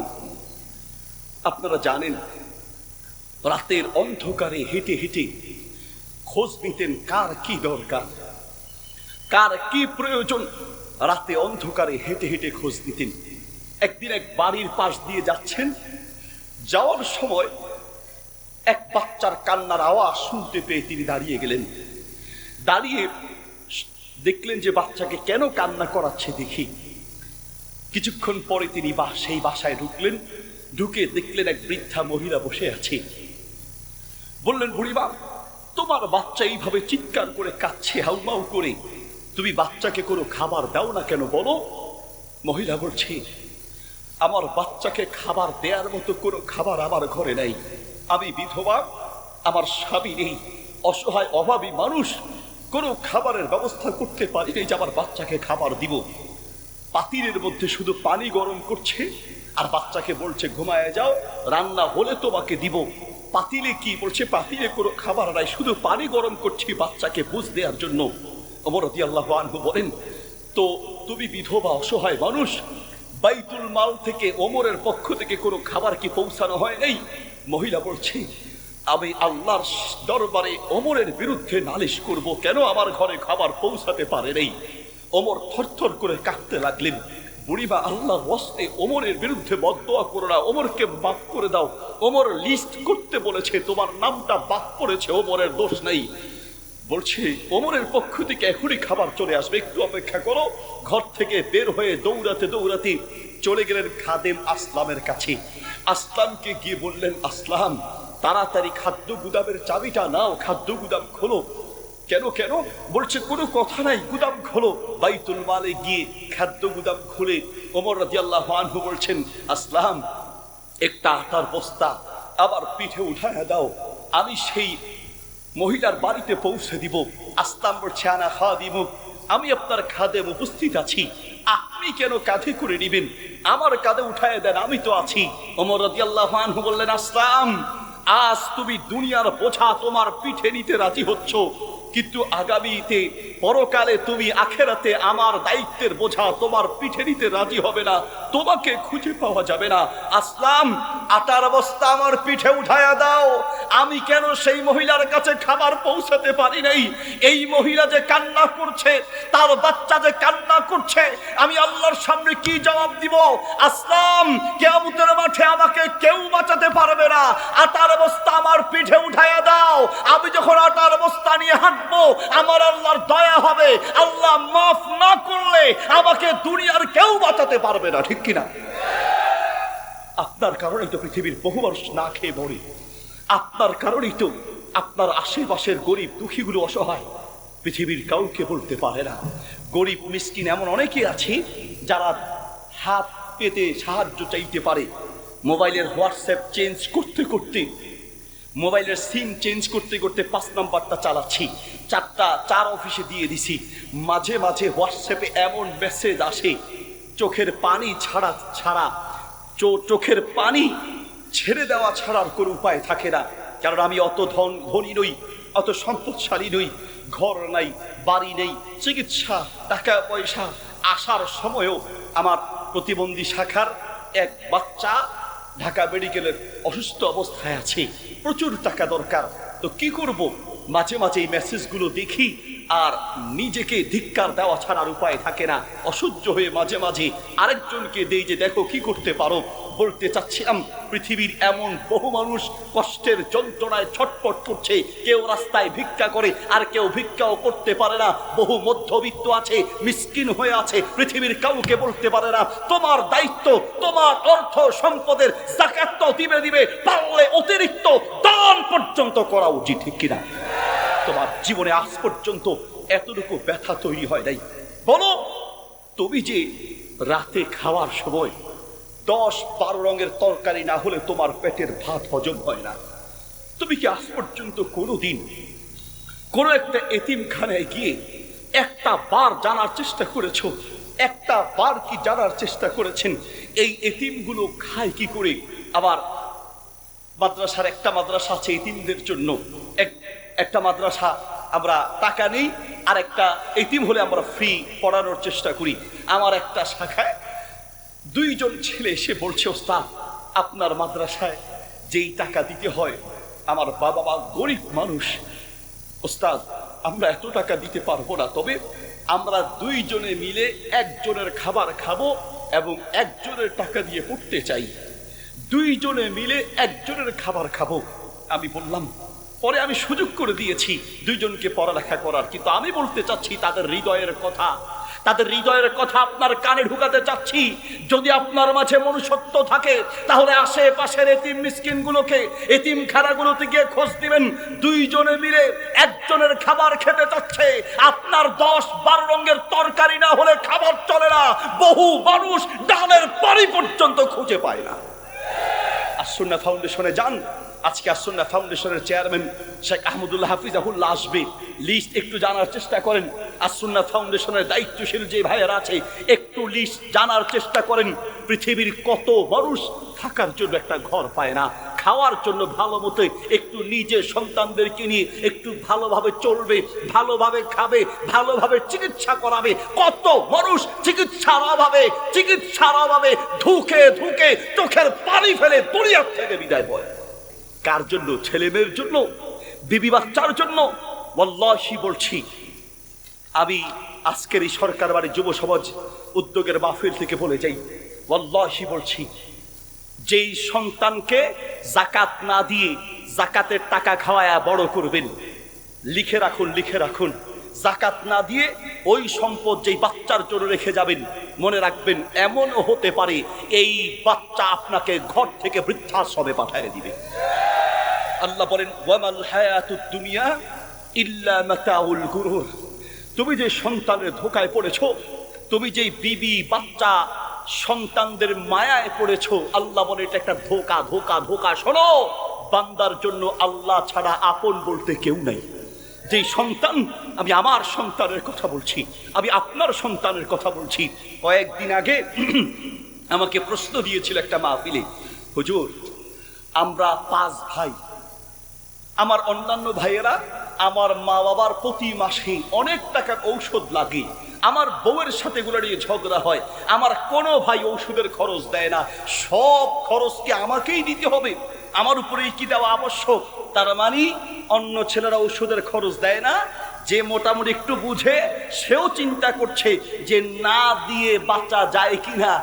আপনারা জানেন, রাতের অন্ধকারে হেঁটে হেঁটে খোঁজ নিতেন কার কি দরকার, কার কি প্রয়োজন। রাতে অন্ধকারে হেঁটে হেঁটে খোঁজ নিতেন। একদিন এক বাড়ির পাশ দিয়ে যাচ্ছেন, যাওয়ার সময় এক বাচ্চার কান্নার আওয়াজ শুনতে পেয়ে তিনি দাঁড়িয়ে গেলেন। দাঁড়িয়ে দেখলেন যে বাচ্চাকে কেন কান্না করাচ্ছে দেখি। কিছুক্ষণ পরে তিনি সেই বাসায় ঢুকলেন। ঢুকে দেখলেন এক বৃদ্ধা মহিলা বসে আছে। বললেন, বুড়িমা, তোমার বাচ্চা এইভাবে চিৎকার করে কাঁদছে, হাউমাউ করে, তুমি বাচ্চাকে কোনো খাবার দাও না কেন বলো? মহিলা বলছে, আমার বাচ্চাকে খাবার দেওয়ার মতো কোনো খাবার আমার ঘরে নাই, আমি বিধবা, আমার স্বামী নেই, অসহায় অভাবী মানুষ, কোনো খাবারের ব্যবস্থা করতে পারি নাই যে আমার বাচ্চাকে খাবার দিব। পাতিলের মধ্যে শুধু পানি গরম করছে আর বাচ্চাকে বলছে ঘুমায় যাও, রান্না হলে তোমাকে দিব। পাতিলে কি বলছে? পাতিলে কোনো খাবার নাই, শুধু পানি গরম করছি বাচ্চাকে বুঝ দেওয়ার জন্য। ওমর রাদিয়াল্লাহু আনহু বলেন, তো তুমি বিধবা অসহায় মানুষ, বাইতুল মাল থেকে ওমরের পক্ষ থেকে কোনো খাবার কি পৌঁছানো হয় নাই? মহিলা বলছে, আমি আল্লাহর দরবারে ওমরের বিরুদ্ধে নালিশ করব, কেন আমার ঘরে খাবার পৌঁছাতে পারে নাই। ওমর থরথর করে কাঁদতে লাগলেন। বুড়িমা, আল্লাহর ওয়াস্তে ওমরের বিরুদ্ধে বদদোয়া করো না, ওমরকে মাফ করে দাও। ওমর লিস্ট করতে বলেছে, তোমার নামটা বাদ পড়েছে, ওমরের দোষ নেই। বলছে, ওমরের পক্ষ থেকে এখনই খাবার চলে আসবে, একটু অপেক্ষা করো। ঘর থেকে বের হয়ে দৌড়াতে দৌড়াতে চলে গেলেন খাদেম আসলামের কাছে। আসলামকে গিয়ে বললেন, আসলাম, তাড়াতাড়ি খাদ্য গুদামের চাবিটা নাও, খাদ্য গুদাম খোলো। কেন কেন? বলছে, কোনো কথা নাই, গুদাম খোলো। বাইতুল মালে গিয়ে খাদ্য গুদাম খুলে ওমর রাদিয়াল্লাহু আনহু বলছেন, আসলাম, একটা আটার বস্তা আবার পিঠে উঠায় দাও, আমি সেই মহিলার বাড়িতে পৌঁছে দিব। আসলাম বলছে, আনা খাদিমুক, আমি আপনার খাদেম, উপস্থিত আছি, আপনি কেন কাঁধে করে নিবেন? আমার কাঁধে উঠায় দেন, আমি তো আছি। ওমর রাদিয়াল্লাহু আনহু বললেন, আসলাম, আজ তুমি দুনিয়ার বোঝা তোমার পিঠে নিতে রাজি হচ্ছ, কিন্তু আগামীতে পরকালে তুমি আখেরাতে আমার দায়িত্বের বোঝা তোমার পিঠে নিতে রাজি হবে না, তোমাকে খুঁজে পাওয়া যাবে না। আসলাম, আটার বস্তা আমার পিঠে উঠায়া দাও। আমি কেন সেই মহিলার কাছে খাবার পৌঁছাতে পারি নাই? এই মহিলা যে কান্না করছে, তার বাচ্চা যে কান্না করছে, আমি আল্লাহর সামনে কি জবাব দিব? আসলাম, কিয়ামতের মাঠে আমাকে কেউ বাঁচাতে পারবে না, আটার বস্তা আমার পিঠে উঠায়া দাও। আমি যখন আটার বস্তা নিয়ে হাঁটবো, আমার আল্লাহর দয়া হবে, আল্লাহ মাফ না করলে আমাকে দুনিয়ার কেউ বাঁচাতে পারবে না, ঠিক কিনা? আপনার কারণেই তো পৃথিবীর বহু মানুষ না খেয়ে মরে, আপনার কারণেই তো আপনার আশেপাশের গরিব দুঃখীগুলো অসহায়, পৃথিবীর কাউকে বলতে পারে না। গরিব মিসকিন এমন অনেকে আছে যারা হাত পেতে সাহায্য চাইতে পারে। মোবাইলের হোয়াটসঅ্যাপ চেঞ্জ করতে করতে, মোবাইলের সিম চেঞ্জ করতে করতে 5 নাম্বারটা চালাচ্ছি, 4 অফিসে দিয়ে দিছি। মাঝে মাঝে হোয়াটসঅ্যাপে এমন মেসেজ আসে, চোখের পানি ছাড়া চোখের পানি ছেড়ে দেওয়া ছাড়ার কোনো উপায় থাকে না। কারণ আমি অত ধনী নই, অত সম্পদশালী নই, ঘর নাই, বাড়ি নেই, চিকিৎসা টাকা পয়সা আসার সময়ও আমার প্রতিবন্ধী শাখার এক বাচ্চা ঢাকা মেডিকেলের অসুস্থ অবস্থায় আছে, প্রচুর টাকা দরকার। তো কি করব? মাঝে মাঝে এই মেসেজগুলো দেখি আর নিজেকে ধিক্কার দেওয়া ছাড়ার উপায় থাকে না। অসহ্য হয়ে মাঝে মাঝে আরেকজনকে দেই যে দেখো কি করতে পারো। বলতে চাচ্ছিলাম, পৃথিবীর এমন বহু মানুষ কষ্টের যন্ত্রণায় ছটফট করছে, কেউ রাস্তায় ভিক্ষা করে আর কেউ ভিক্ষাও করতে পারে না। বহু মধ্যবিত্ত আছে, মিসকিন হয়ে আছে, পৃথিবীর কাউকে বলতে পারে না। তোমার দায়িত্ব, তোমার অর্থ সম্পদের যাকাত তো দিবে, পারলে অতিরিক্ত দান পর্যন্ত করা উচিত, ঠিক কিনা? তোমার জীবনে আজ পর্যন্ত এতটুকু ব্যথা তৈরি হয় নাই? বলো, তুমি যে রাতে খাওয়ার সময় 10-12 রঙের তরকারি না হলে তোমার পেটের ভাত হজম হয় না, তুমি কি আজ পর্যন্ত কোনোদিন কোনো একটা এতিমখানায় গিয়ে একটা বার জানার চেষ্টা করেছো? একটা বার কি জানার চেষ্টা করেছেন এই এতিমগুলো খায় কি করে? আবার মাদ্রাসার একটা মাদ্রাসা আছে এতিমদের জন্য, একটা মাদ্রাসা আমরা টাকা নেই, আর একটা এতিম হলে আমরা ফ্রি পড়ানোর চেষ্টা করি। আমার একটা শাখায় 2 জন ছেলে এসে বলছে, ওস্তাদ, আপনার মাদ্রাসায় যেই টাকা দিতে হয়, আমার বাবা মা গরিব মানুষ, ওস্তাদ আমরা এত টাকা দিতে পারবো না, তবে আমরা 2 জনে মিলে একজনের খাবার খাবো এবং একজনের টাকা দিয়ে পড়তে চাই। 2 জনে মিলে একজনের খাবার খাবো। আমি বললাম, পরে আমি সুযোগ করে দিয়েছি 2 জনকে পড়ালেখা করার, কিন্তু আমি বলতে চাচ্ছি তাদের হৃদয়ের কথা, তাদের হৃদয়ের কথা আপনার কানে ঢুকাতে চাচ্ছি। যদি আপনার মাঝে মনুষ্যত্ব থাকে, তাহলে আশেপাশের এতিম মিসকিনগুলোকে, এতিমখানাগুলোতে গিয়ে খোঁজ দিবেন। 2 জনে মিলে একজনের খাবার খেতে চাচ্ছে, আপনার 10-12 রঙের তরকারি না হলে খাবার চলে না। বহু মানুষ ডালের পানি পর্যন্ত খুঁজে পায় না। আস-সুন্নাহ ফাউন্ডেশনে যান, আজকে আস-সুন্নাহ ফাউন্ডেশনের চেয়ারম্যান শেখ আহমদুল্লাহ হাফিজাহুল্লাহ আসবে, লিস্ট একটু জানার চেষ্টা করেন। আস-সুন্নাহ ফাউন্ডেশনের দায়িত্বশীল যে ভাইয়েরা আছে, একটু লিস্ট জানার চেষ্টা করেন। পৃথিবীর কত মানুষ থাকার জন্য একটা ঘর পায় না, খাওয়ার জন্য ভালো মতো একটু নিজে সন্তানদেরকে নিয়ে একটু ভালোভাবে চলবে, ভালোভাবে খাবে, ভালোভাবে চিকিৎসা করাবে। কত মানুষ চিকিৎসার অভাবে ধুকে ধুকে চোখের পানি ফেলে দুনিয়ার থেকে বিদায় হয়। কার জন্য? ছেলে মেয়ের জন্য, বিবি বাচ্চার জন্য। ওয়াল্লাহি বলছি, আমি আজকের এই সরকার বাড়ি যুব সমাজ উদ্যোগের মাহফিল থেকে বলে যাই, ওয়াল্লাহি বলছি, যেই সন্তানকে যাকাত না দিয়ে যাকাতের টাকা খাওয়ায়া বড় করবেন, লিখে রাখুন, যাকাত না দিয়ে ওই সম্পদ যেই বাচ্চার জন্য রেখে যাবেন, মনে রাখবেন এমনও হতে পারে এই বাচ্চা আপনাকে ঘর থেকে বৃদ্ধাশ্রমে পাঠিয়ে দিবে। আল্লাহ বলেন, ওয়ামাল হায়াতুদ দুনিয়া ইল্লা মাতাউল গুরুর। তুমি যে সন্তানের ধোকায় পড়েছো, তুমি যে বিবি বাচ্চা সন্তানদের মায়ায় পড়েছো, আল্লাহ বলে এটা একটা ধোকা ধোকা ধোকা। শোনো, বান্দার জন্য আল্লাহ ছাড়া আপন বলতে কেউ নাই। যেই সন্তান, আমি আমার সন্তানের কথা বলছি, আমি আপনার সন্তানের কথা বলছি। কয়েকদিন আগে আমাকে প্রশ্ন দিয়েছিল একটা মাহফিলে, হুজুর আমরা 5 ভাই, আমার অন্যান্য ভাইয়েরা, আমার মা বাবার প্রতি মাসে অনেক টাকার ঔষধ লাগে, আমার বউয়ের সাথে এগুলো নিয়ে ঝগড়া হয়, আমার কোনো ভাই ঔষধের খরচ দেয় না, সব খরচ কি আমাকেই দিতে হবে? আমার উপরেই কি দেওয়া আবশ্যক? তার মানে অন্য ছেলেরা ঔষধের খরচ দেয় না, যে মোটামুটি একটু বুঝে সেও চিন্তা করছে যে না দিয়ে বাচ্চা যায় কিনা।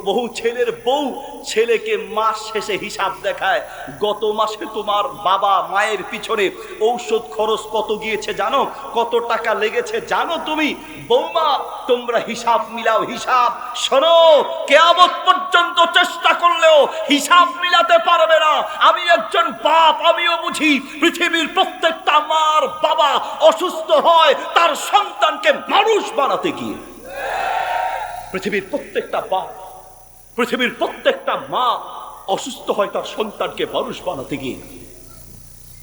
বহু ছেলের বউ ছেলেকে মাস শেষে হিসাব দেখায়, গত মাসে তোমার বাবা মায়ের পিছনে ঔষধ খরচ কত গিয়েছে জানো, কত টাকা লেগেছে জানো তুমি? বৌমা তোমরা হিসাব মিলাও, হিসাব। শোনো, কিয়ামত পর্যন্ত চেষ্টা করলেও হিসাব মিলাতে পারবে না। আমি একজন বাপ, আমিও বুঝি। পৃথিবীর প্রত্যেকটা মার বাবা অসুস্থ হয় তার সন্তানকে মানুষ বানাতে গিয়ে। পৃথিবীর প্রত্যেকটা বাপ, পৃথিবীর প্রত্যেকটা মা অসুস্থ হয় তার সন্তানকে মানুষ বানাতে গিয়ে।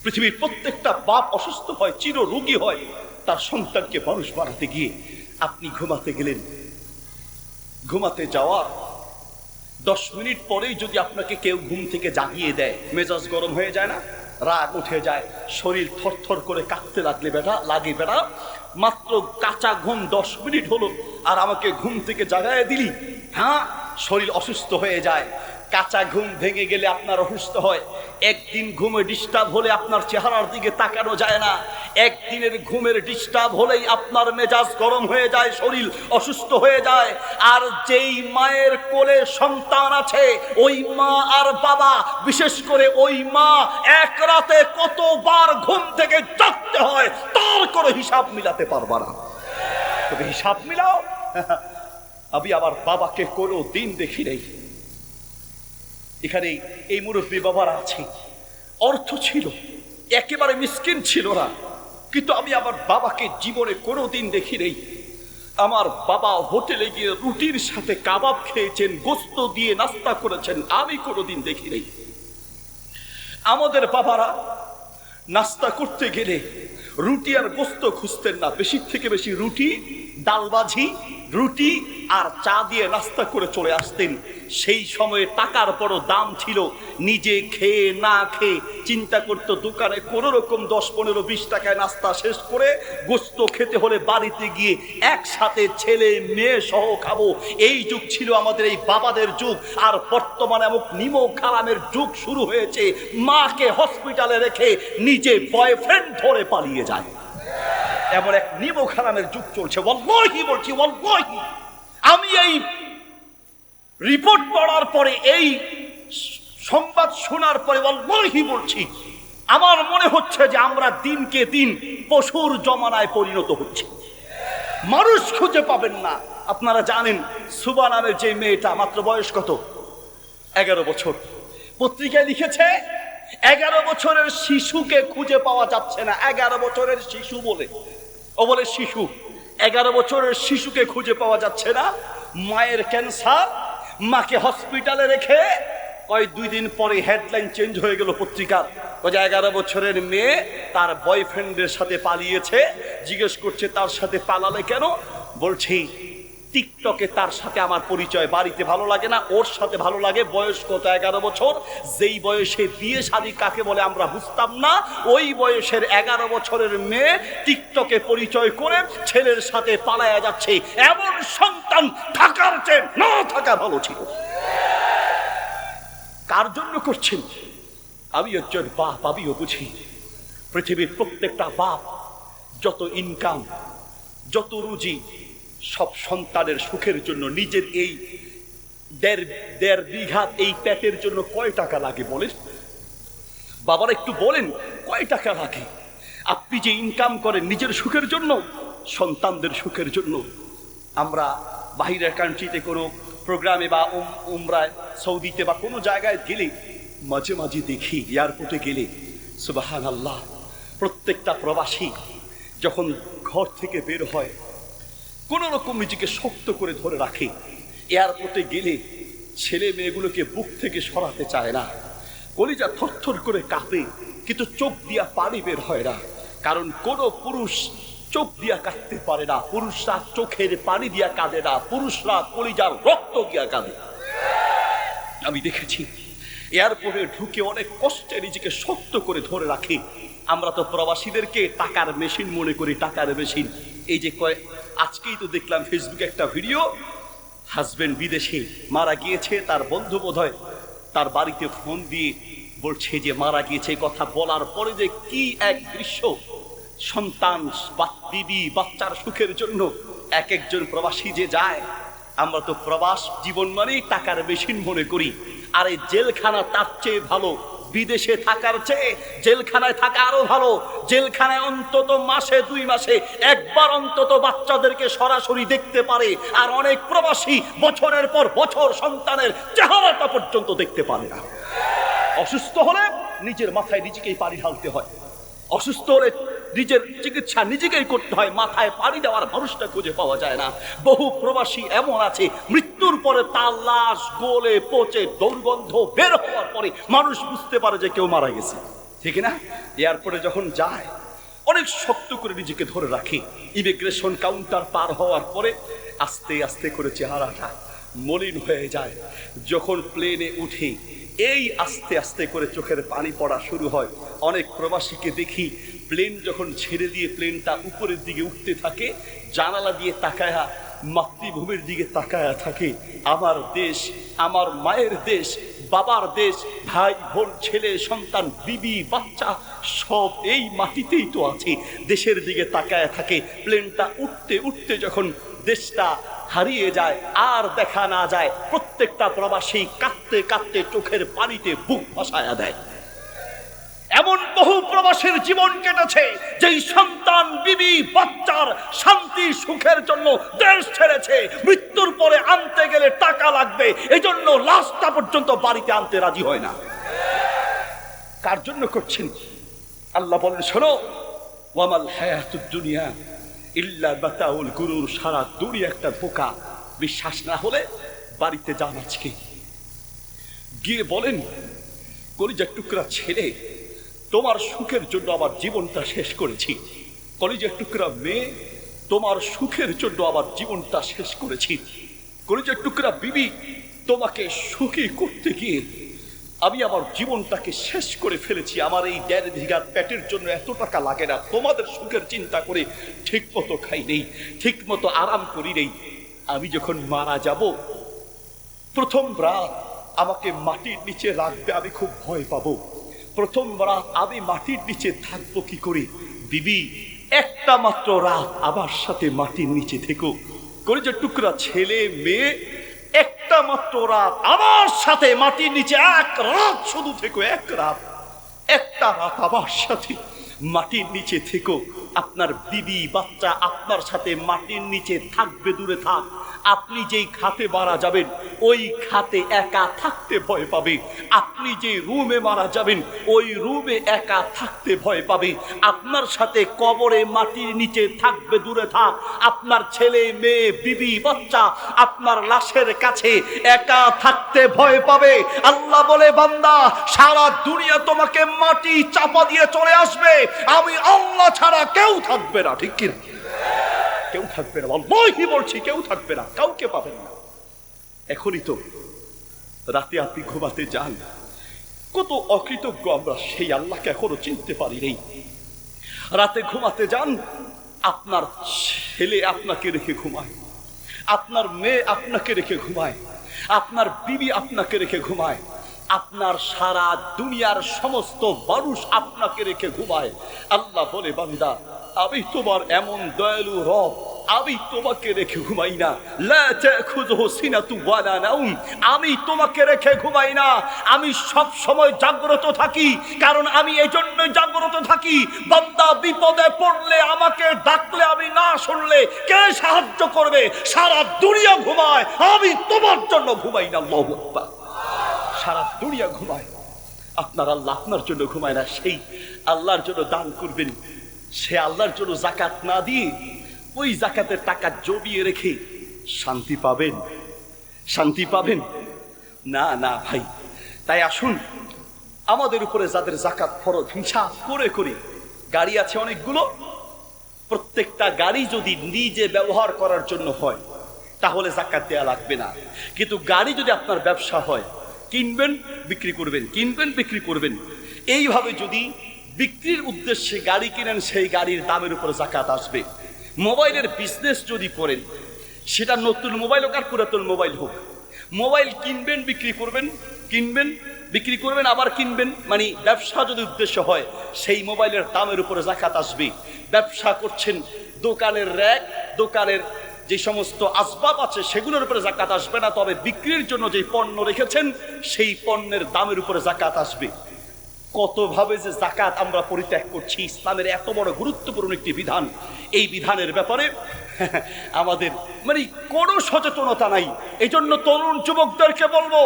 পৃথিবীর প্রত্যেকটা বাপ অসুস্থ হয়, চিররোগী হয় তার সন্তানকে মানুষ বানাতে গিয়ে। আপনি ঘুমাতে গেলেন, ঘুমাতে যাওয়ার 10 মিনিট পরেই যদি আপনাকে কেউ ঘুম থেকে জাগিয়ে দেয়, মেজাজ গরম হয়ে যায় না? রাগ উঠে যায়, শরীর থরথর করে কাঁপতে লাগে বেটা। মাত্র কাঁচা ঘুম 10 মিনিট হলো আর আমাকে ঘুম থেকে জাগায় দিলি। হ্যাঁ, শরীর অসুস্থ হয়ে যায়। কাঁচা ঘুম ভেঙে গেলে আপনার অসুস্থ হয়। একদিন ঘুমে ডিস্টার্ব হলে আপনার চেহারার দিকে তাকানো যায় না। একদিনের ঘুমের ডিস্টার্ব হলেই আপনার মেজাজ গরম হয়ে যায়, শরীর অসুস্থ হয়ে যায়। আর যেই মায়ের কোলে সন্তান আছে, ওই মা আর বাবা, বিশেষ করে ওই মা এক রাতে কতবার ঘুম থেকে জাগতে হয় তার কোনো হিসাব মিলাতে পারবা না। তবে হিসাব মিলাও। আমি আমার বাবাকে কোনো দিন দেখি নেই। এখানে এই মুরব্বী বাবারা আছে, অর্থ ছিল, একেবারে মিসকিন ছিল না, কিন্তু আমি আমার বাবাকে জীবনে কোনোদিন দেখি নেই। আমার বাবা হোটেলে গিয়ে রুটির সাথে কাবাব খেয়েছেন, গোস্ত দিয়ে নাস্তা করেছেন, আমি কোনোদিন দেখি নেই। আমাদের বাবারা নাস্তা করতে গেলে রুটি আর গোস্ত খুঁজতেন না, বেশি থেকে বেশি রুটি, ডাল ভাজি, রুটি আর চা দিয়ে নাস্তা করে চলে আসতেন। সেই সময়ে টাকার বড় দাম ছিল। নিজে খেয়ে না খেয়ে চিন্তা করতো দোকানে কোনো রকম 10-15-20 টাকায় নাস্তা শেষ করে গোস্ত খেতে হলে বাড়িতে গিয়ে একসাথে ছেলে মেয়ে সহ খাবো। এই যুগ ছিল আমাদের এই বাবাদের যুগ। আর বর্তমানে এমন নিমো খারামের যুগ শুরু হয়েছে, মাকে হসপিটালে রেখে নিজে বয়ফ্রেন্ড ধরে পালিয়ে যায়। এমন এক নিমো খারামের যুগ চলছে। ওয়াল্লাহি বলছি, ওয়াল্লাহি আমি এই রিপোর্ট পড়ার পরে, এই সংবাদ শোনার পরে ওয়াল্লাহি বলছি, আমার মনে হচ্ছে যে আমরা দিনকে দিন পশুর জমানায় পরিণত হচ্ছে। মানুষ খুঁজে পাবেন না। আপনারা জানেন সুবা নামের যে মেয়েটা, মাত্র বয়স কত? 11 বছর। পত্রিকায় লিখেছে 11 বছরের শিশুকে খুঁজে পাওয়া যাচ্ছে না। 11 বছরের শিশু বলে, ও বলে শিশু, 11 বছরের শিশুকে খুঁজে পাওয়া যাচ্ছে না। মায়ের ক্যান্সার, মাকে হসপিটালে রেখে 2 দিন পরে হেডলাইন চেঞ্জ হয়ে গেল পত্রিকার। ওই যে 11 বছরের মেয়ে তার বয়ফ্রেন্ডের সাথে পালিয়েছে। জিজ্ঞেস করছে তার সাথে পালালে কেন? বলছি টিকটকে তার সাথে আমার পরিচয়, বাড়িতে ভালো লাগে না, ওর সাথে ভালো লাগে। বয়স কত? 11 বছর। যেই বয়সে বিয়ে শাদী কাকে বলে আমরা বুঝতাম না, ওই বয়সের 11 বছরের মেয়ে টিকটকে পরিচয় করে ছেলের সাথে পালায়া যাচ্ছে। এমন সন্তান থাকার চেয়ে না থাকা ভালো ছিল। কার জন্য করছেন? আমি একজন বাপ, আমিও বুঝি। পৃথিবীর প্রত্যেকটা বাপ যত ইনকাম, যত রুজি, সব সন্তানের সুখের জন্য। নিজের এই দেড় বিঘা এই পেটের জন্য কয় টাকা লাগে বলেন? বাবারা একটু বলেন, কয় টাকা লাগে? আপনি যে ইনকাম করেন নিজের সুখের জন্য, সন্তানদের সুখের জন্য। আমরা বাহিরের কান্ট্রিতে কোনো প্রোগ্রামে বা উমরায়, সৌদিতে বা কোনো জায়গায় গেলে মাঝে মাঝে দেখি, এয়ারপোর্টে গেলে সুবহানাল্লাহ, প্রত্যেকটা প্রবাসী যখন ঘর থেকে বের হয় কোন রকম নিজেকে শক্ত করে ধরে রাখে। এয়ারপোর্টে গেলে ছেলে মেয়েগুলোকে বুক থেকে সরাতে চায় না, কলিজা থরথর করে কাঁপে, কিন্তু চোখ দিয়া পানি বের হয় না। কারণ কোন পুরুষ চোখ দিয়া কাঁদতে পারে না, পুরুষরা চোখের পানি দিয়া কাঁদে না, পুরুষরা কলিজার রক্ত দিয়া কাঁদে। আমি দেখেছি এয়ারপোর্টে ঢুকে অনেক কষ্টে নিজেকে শক্ত করে ধরে রাখে। আমরা তো প্রবাসীদেরকে টাকার মেশিন মনে করি, টাকার মেশিন। এই যে আজকেই তো দেখলাম ফেসবুকে একটা ভিডিও, হাজবেন্ড বিদেশে মারা গিয়েছে, তার বন্ধু বোধহয় তার বাড়িতে ফোন দিয়ে বলছে যে মারা গিয়েছে। কথা বলার পরে যে কি এক দৃশ্য, সন্তান, বিবি, বাচ্চার সুখের জন্য এক একজন প্রবাসী যে যায়। আমরা তো প্রবাস জীবন মানেই টাকার মেশিন মনে করি। আর এই জেলখানা তার চেয়ে ভালো, বিদেশে থাকার চেয়ে জেলখানায় থাকা আরো ভালো। জেলখানায় অন্তত মাসে 2 মাসে একবার অন্তত বাচ্চাদেরকে সরাসরি দেখতে পারে, আর অনেক প্রবাসী বছরের পর বছর সন্তানের চেহারাটা পর্যন্ত দেখতে পারে না। অসুস্থ হলে নিজের মাথায় নিজেকেই পানি ঢালতে হয়, অসুস্থ হলে নিজের চিকিৎসা নিজেকেই করতে হয়, মাথায় পানি দেওয়ার মানুষটা খুঁজে পাওয়া যায় না। বহু প্রবাসী এমন আছে, মৃত্যুর পরে তার লাশ গলে পচে দুর্গন্ধ বের হওয়ার পরে মানুষ বুঝতে পারে যে কেউ মারা গেছে, ঠিক না? এয়ারপোর্টে যখন যায় অনেক শক্ত করে নিজেকে ধরে রাখে। ইমিগ্রেশন কাউন্টার পার হওয়ার পরে আস্তে আস্তে করে চেহারাটা মলিন হয়ে যায়। যখন প্লেনে উঠে এই আস্তে আস্তে করে চোখের পানি পড়া শুরু হয়। অনেক প্রবাসীকে দেখি প্লেন যখন ছেড়ে দিয়ে প্লেনটা উপরের দিকে উঠতে থাকে, জানালা দিয়ে তাকায়া মাতৃভূমির দিকে তাকায়া থাকে। আমার দেশ, আমার মায়ের দেশ, বাবার দেশ, ভাই বোন, ছেলে সন্তান, বিবি বাচ্চা সব এই মাটিতেই তো আছে। দেশের দিকে তাকায়া থাকে। প্লেনটা উঠতে উঠতে যখন দেশটা হারিয়ে যায়, আর দেখা না যায়, প্রত্যেকটা প্রবাসী কাঁদতে কাঁদতে চোখের পানিতে বুক ভাসায়া দেয়। এমন বহু প্রবাসীর জীবন কেটেছে যেই সন্তান, বিবি, বাচ্চার শান্তি সুখের জন্য দেশ ছেড়েছে। মৃত্যুর পরে আনতে গেলে টাকা লাগবে, এজন্য লাশটা পর্যন্ত বাড়িতে আনতে রাজি হয় না। কার জন্য করছেন? আল্লাহ বলেন, শোনো, ওয়ামাল হায়াতুদ দুনিয়া ইল্লা মাতাউল গুরুর। সারা দুনিয়া একটা ধোঁকা। বিশ্বাস না হলে বাড়িতে যান, আজকে গিয়ে বলেন, কলিজার টুকরা ছেলে, তোমার সুখের জন্য আমার জীবনটা শেষ করেছি। কলিজার টুকরা মেয়ে, তোমার সুখের জন্য আমার জীবনটা শেষ করেছি। কলিজার টুকরা বিবি, তোমাকে সুখী করতে গিয়ে আমি আমার জীবনটাকে শেষ করে ফেলেছি। আমার এই 1.5 বিঘা পেটের জন্য এত টাকা লাগে না। তোমাদের সুখের চিন্তা করে ঠিক মতো খাই নেই, ঠিক মতো আরাম করি নেই। আমি যখন মারা যাব, প্রথম রাত আমাকে মাটির নিচে রাখবে, আমি খুব ভয় পাবো। প্রথম রাত আমি মাটির নিচে থাকবো কি করে? বিবি, একটা মাত্র রাত আমার সাথে মাটির নিচে থেকো। কলিজার টুকরা ছেলে মেয়ে, একটা মাত্র রাত আমার সাথে মাটির নিচে, এক রাত শুধু থেকো, এক রাত, একটা রাত আমার সাথে মাটির নিচে থেকো। আপনার বিবি বাচ্চা আপনার সাথে মাটির নিচে থাকবে, দূরে থাক। আপনি যেই খাতে মারা যাবেন ওই খাতে একা থাকতে ভয় পাবে। আপনি যে রুমে মারা যাবেন ওই রুমে একা থাকতে ভয় পাবে। আপনার সাথে কবরে মাটির নিচে থাকবে, দূরে থাক। আপনার ছেলে মেয়ে বিবি বাচ্চা আপনার লাশের কাছে একা থাকতে ভয় পাবে। আল্লাহ বলে, বান্দা, সারা দুনিয়া তোমাকে মাটি চাপা দিয়ে চলে আসবে, আমি আল্লাহ ছাড়া কেউ থাকবে না, ঠিক কিনা? কেউ থাকবে না, বল্লাহি বলছি কেউ থাকবে না, কাউকে পাবেন না। এখনই তো রাতে আপনি ঘুমাতে যান, কত অকৃতজ্ঞ আমরা, সেই আল্লাহকে এখনো চিনতে পারি নেই। রাতে ঘুমাতে যান, আপনার ছেলে আপনাকে রেখে ঘুমায়, আপনার মেয়ে আপনাকে রেখে ঘুমায়, আপনার বিবি আপনাকে রেখে ঘুমায়, আপনার সারা দুনিয়ার সমস্ত মানুষ আপনাকে রেখে ঘুমায়। আল্লাহ বলে, বান্দা আমি তোমার এমন দয়ালু রব, আমি তোমাকে রেখে ঘুমাই না। লা তাখুযুহু সিনাতু ওয়ালা নাউম, আমি তোমাকে রেখে ঘুমাই না, আমি সব সময় জাগ্রত থাকি। কারণ আমি এই জন্য জাগ্রত থাকি, বান্দা বিপদে পড়লে আমাকে ডাকলে আমি না শুনলে কে সাহায্য করবে? সারা দুনিয়া ঘুমায়, আমি তোমার জন্য ঘুমাই না। আল্লাহু আকবার। সারা দুনিয়া ঘুমায়, আপনার আল্লাহ আপনার জন্য ঘুমায় না। সেই আল্লাহর জন্য দান করবেন, সে আল্লাহর জন্য যাকাত না দিয়ে ওই যাকাতের টাকা জমিয়ে রেখে শান্তি পাবেন? শান্তি পাবেন না, না ভাই। তাই আসুন, আমাদের উপরে যাদের যাকাত ফরজ, হিসাব করে করে গাড়ি আছে অনেকগুলো, প্রত্যেকটা গাড়ি যদি নিজে ব্যবহার করার জন্য হয় তাহলে যাকাত দেয়া লাগবে না। কিন্তু গাড়ি যদি আপনার ব্যবসা হয়, কিনবেন বিক্রি করবেন, কিনবেন বিক্রি করবেন, এইভাবে যদি বিক্রির উদ্দেশ্যে গাড়ি কিনেন, সেই গাড়ির দামের উপরে যাকাত আসবে। মোবাইলের বিজনেস যদি করেন, সেটা নতুন মোবাইল হোক আর পুরাতন মোবাইল হোক, মোবাইল কিনবেন বিক্রি করবেন, কিনবেন বিক্রি করবেন, আবার কিনবেন, মানে ব্যবসা যদি উদ্দেশ্য হয়, সেই মোবাইলের দামের উপরে যাকাত আসবে। ব্যবসা করছেন, দোকানের র্যাক, দোকানের যে সমস্ত আসবাব আছে সেগুলোর উপরে যাকাত আসবে না, তবে বিক্রির জন্য যে পণ্য রেখেছেন সেই পণ্যের দামের উপরে যাকাত আসবে। কতভাবে যে যাকাত আমরা পরিত্যাগ করছি। ইসলামের এত বড় গুরুত্বপূর্ণ একটি বিধান, এই বিধানের ব্যাপারে আমাদের মানে কোনো সচেতনতা নাই। এই জন্য তরুণ যুবকদেরকে বলবো,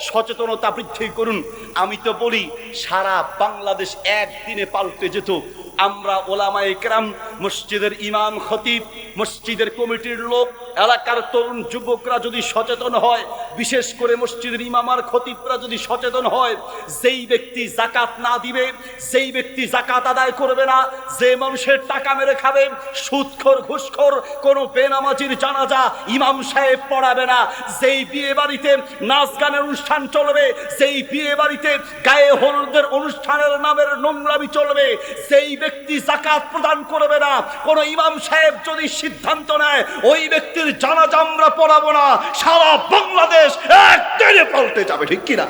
সচেতনতা বৃদ্ধি করুন। আমি তো বলি সারা বাংলাদেশ একদিনে পাল্টে যেত। আমরা ওলামায়ে কেরাম, মসজিদের ইমাম খতিব, মসজিদের কমিটির লোক, এলাকার তরুণ যুবকরা যদি সচেতন হয়, বিশেষ করে মসজিদের ইমাম আর খতিবরা যদি সচেতন হয়, যেই ব্যক্তি যাকাত না দিবে, যেই ব্যক্তি যাকাত আদায় করবে না, যে মানুষের টাকা মেরে খাবে, সুদখোর ঘুষখোর, কোনো বেনামাজির জানাজা ইমাম সাহেব পড়াবে না, যেই বিয়ে বাড়িতে নাচ গানের অনুষ্ঠান চলবে, যেই বিয়ে বাড়িতে গায়ে হলুদের অনুষ্ঠানের নামের নোংরামি চলবে, সেই ব্যক্তি যাকাত প্রদান করবে না। কোন ইমাম সাহেব যদি সিদ্ধান্ত নেয় ওই ব্যক্তির জানাজা আমরা পড়াবো না, সারা বাংলাদেশ একদিনে পাল্টে যাবে। ঠিক কিনা?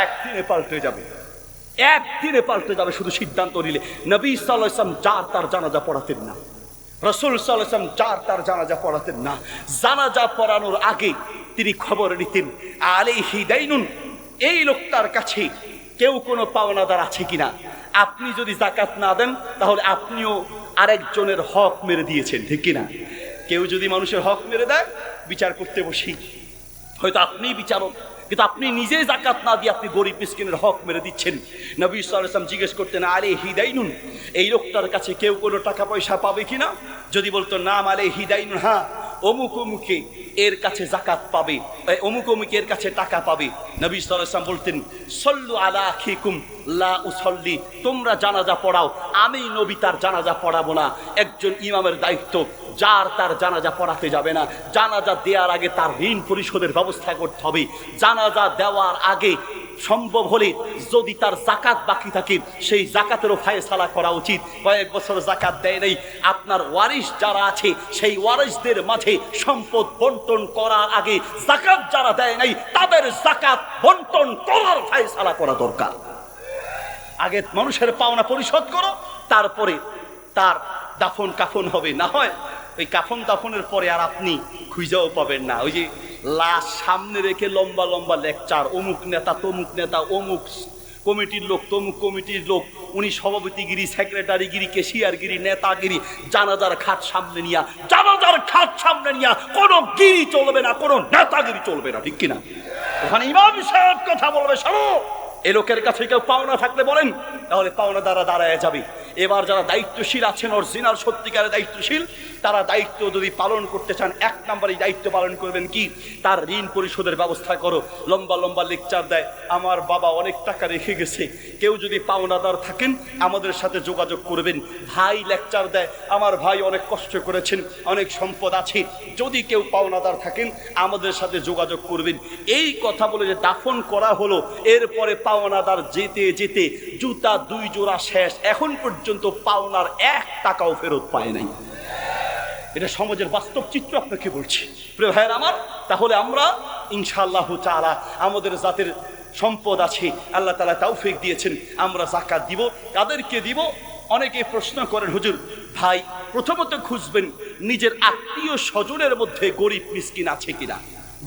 একদিনে পাল্টে যাবে, একদিনে পাল্টে যাবে শুধু সিদ্ধান্ত নিলে। নবী সাল্লাল্লাহু আলাইহি ওয়াসাল্লাম যার তার জানাজা পড়াতেন না, রাসূল সাল্লাল্লাহু আলাইহি ওয়াসাল্লাম যার তার জানাজা পড়াতেন না। জানাজা পড়ানোর আগে তিনি খবর নিতেন আলাইহি দাইনুন, এই লোকটার কাছে কেউ কোনো পাওনাদার আছে কিনা। আপনি যদি যাকাত না দেন তাহলে আপনিও আরেকজনের হক মেরে দিয়েছেন। ঠিক কিনা? কেউ যদি মানুষের হক মেরে দেয়, বিচার করতে বসি, হয়তো আপনিই বিচারক, কিন্তু আপনি নিজেই যাকাত না দিয়ে আপনি গরিব মিসকিনের হক মেরে দিচ্ছেন। নবী সাল্লাল্লাহু আলাইহি ওয়াসাল্লাম জিজ্ঞেস করতেন আলাইহি দাইনুন, এই লোকটার কাছে কেউ কোনো টাকা পয়সা পাবে কিনা। যদি বলতো নাম আলাইহি দাইনুন, হ্যাঁ অমুক অমুকে এর কাছে যাকাত পাবে, অমুক অমুকে এর কাছে টাকা পাবে, নবী সাল্লাল্লাহু আলাইহি ওয়াসাল্লাম বলতেন সল্লু আলা আখিকুম লা উসাল্লি, তোমরা জানাজা পড়াও, আমি নবী তার জানাজা পড়াবো না। একজন ইমামের দায়িত্ব যার তার জানাজা পড়াতে যাবে না। জানাজা দেওয়ার আগে তার ঋণ পরিশোধের ব্যবস্থা করতে হবে। জানাজা দেওয়ার আগে সম্ভব হলে যদি তার যাকাত বাকি থাকে সেই যাকাতেরও ফায়সালা করা উচিত। কয়েক বছর যাকাত দেয় নাই, আপনার ওয়ারিশ যারা আছে সেই ওয়ারিশদের মাঝে সম্পদ বন্টন করার আগে যাকাত যারা দেয় নাই তাদের যাকাত বন্টন করার ফায়সালা করা দরকার। আগে মানুষের পাওনা পরিশোধ করো, তারপরে তার দাফন কাফন হবে। না হয় ওই কাফন দাফনের পরে আর আপনি খুঁজেও পাবেন না। ওই যে লাশ সামনে রেখে লম্বা লম্বা লেকচার, অমুক নেতা তমুক নেতা, অমুক কমিটির লোক তমুক কমিটির লোক, উনি সভাপতিগিরি, সেক্রেটারিগিরি, কেশিয়ারগিরি, নেতাগিরি, জানাজার খাট সামনে নিয়া, জানাজার খাট সামনে নিয়া কোনো গিরি চলবে না, কোনো নেতাগিরি চলবে না। ঠিক কিনা? ওখানে ইমাম সাহেব কথা বলবে, শোনো এ লোকের কাছে কেউ পাওনা থাকলে বলেন, তাহলে পাওনা দ্বারা দাঁড়ায় যাবে। এবার যারা দায়িত্বশীল আছেন, অরিজিনাল সত্যিকারের দায়িত্বশীল, তারা দায়িত্ব যদি পালন করতে চান, 1 নম্বরে দায়িত্ব পালন করবেন কি, তার ঋণ পরিশোধের ব্যবস্থা করো। লম্বা লম্বা লেকচার দেয়, আমার বাবা অনেক টাকা রেখে গেছে, কেউ যদি পাওনাদার থাকেন আমাদের সাথে যোগাযোগ করবেন। ভাই লেকচার দেয়, আমার ভাই অনেক কষ্ট করেছেন, অনেক সম্পদ আছে, যদি কেউ পাওনাদার থাকেন আমাদের সাথে যোগাযোগ করবেন। এই কথা বলে যে দাফন করা হলো, এরপরে পাওনাদার যেতে যেতে জুতা 2 জোড়া শেষ, এখন পর্যন্ত পাওনার 1 টাকাও ফেরত পায় নাই। এটা সমাজের বাস্তব চিত্র আপনাকে বলছি প্রিয় ভাইয়ের আমার। তাহলে আমরা ইনশাআল্লাহ তাআলা আমাদের জাতের সম্পদ আছে, আল্লাহ তাআলা তৌফিক দিয়েছেন, আমরা যাকাত দিব। কাদেরকে দিব? অনেকে প্রশ্ন করেন, হুজুর ভাই প্রথমত খুঁজবেন নিজের আত্মীয় স্বজনের মধ্যে গরিব মিসকিন আছে কিনা,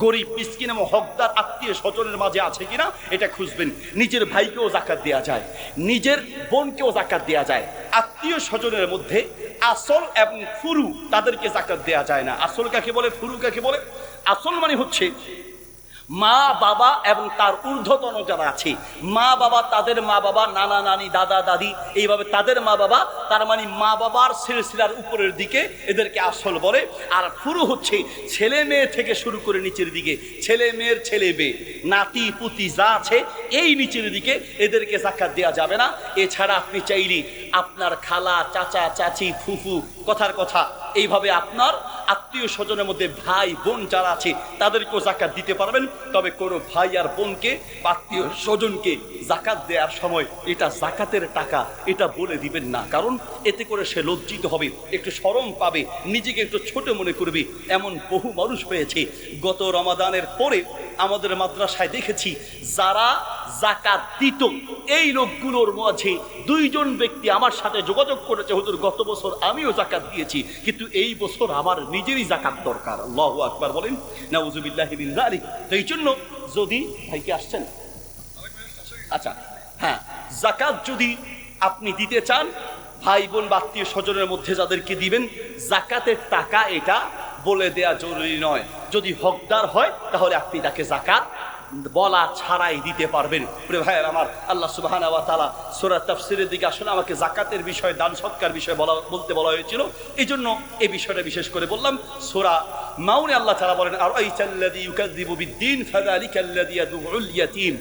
গরিব মিসকিন এবং হকদার আত্মীয় স্বজনের মাঝে আছে কিনা এটা খুঁজবেন। নিজের ভাইকেও যাকাত দেওয়া যায়, নিজের বোনকেও যাকাত দেওয়া যায়। আত্মীয় স্বজনের মধ্যে আসল এবং ফুরু তাদেরকে যাকাত দেওয়া যায় না। আসল কাকে বলে, ফুরু কাকে বলে? আসল মানে হচ্ছে মা বাবা এবং তার ঊর্ধ্বতন যারা আছে, মা বাবা, তাদের মা বাবা, নানা নানি, দাদা দাদি, এইভাবে তাদের মা বাবা, তার মানে মা বাবার সিলসিলার উপরের দিকে, এদেরকে আসল বলে। আর ফুরু হচ্ছে ছেলে মেয়ে থেকে শুরু করে নিচের দিকে, ছেলে মেয়ের ছেলে মেয়ে, নাতি পুতি যা আছে এই নিচের দিকে, এদেরকে যাকাত দেওয়া যাবে না। এছাড়া আপনি চাইলে আপনার খালা, চাচা, চাচি, ফুফু, কথার কথা এইভাবে আপনার আত্মীয় স্বজনের মধ্যে ভাই বোন যারা আছে তাদেরকেও যাকাত দিতে পারবেন। তবে কোনো ভাই আর বোনকে, আত্মীয় স্বজনকে যাকাত দেওয়ার সময় এটা যাকাতের টাকা এটা বলে দিবেন না, কারণ এতে করে সে লজ্জিত হবে, একটু শরম পাবে, নিজেকে একটু ছোট মনে করবে। এমন বহু মানুষ হয়েছে, গত রমাদানের পরে আমাদের মাদ্রাসায় দেখেছি যারা যাকাত দিত, এই লোকগুলোর মাঝে 2 জন ব্যক্তি আমার সাথে যোগাযোগ করেছে, হুজুর গত বছর আমিও যাকাত দিয়েছি, কিন্তু এই বছর আমার নিজেরই যাকাত দরকার। আল্লাহু আকবার বলেন, নাউযুবিল্লাহি মিন যালিক। তো এই জন্য যদি ভাইকে আসছেন, আচ্ছা হ্যাঁ, যাকাত যদি আপনি দিতে চান, ভাই বোন বা আত্মীয় স্বজনের মধ্যে যাদেরকে দিবেন, যাকাতের টাকা এটা বলে দেয়া জরুরি নয়। যদি হকদার হয় তাহলে আপনি তাকে যাকাত বলা ছাড়াই দিতে পারবেন। প্রিয় ভাইয়ের আমার, আল্লাহ সুবহানাহু ওয়া তাআলা সূরা তাফসীরের দিকে আসলে আমাকে যাকাতের বিষয়ে, দান সৎকার বিষয়ে বলতে বলা হয়েছিল, এই জন্য এই বিষয়টা বিশেষ করে বললাম। সূরা মাউনে আল্লাহ তাআলা বলেন, আরাইতাল্লাযী ইউকাযযিবু বিদ্দীন ফাযালিকাল্লাযী ইয়াদউল ইয়াতীম,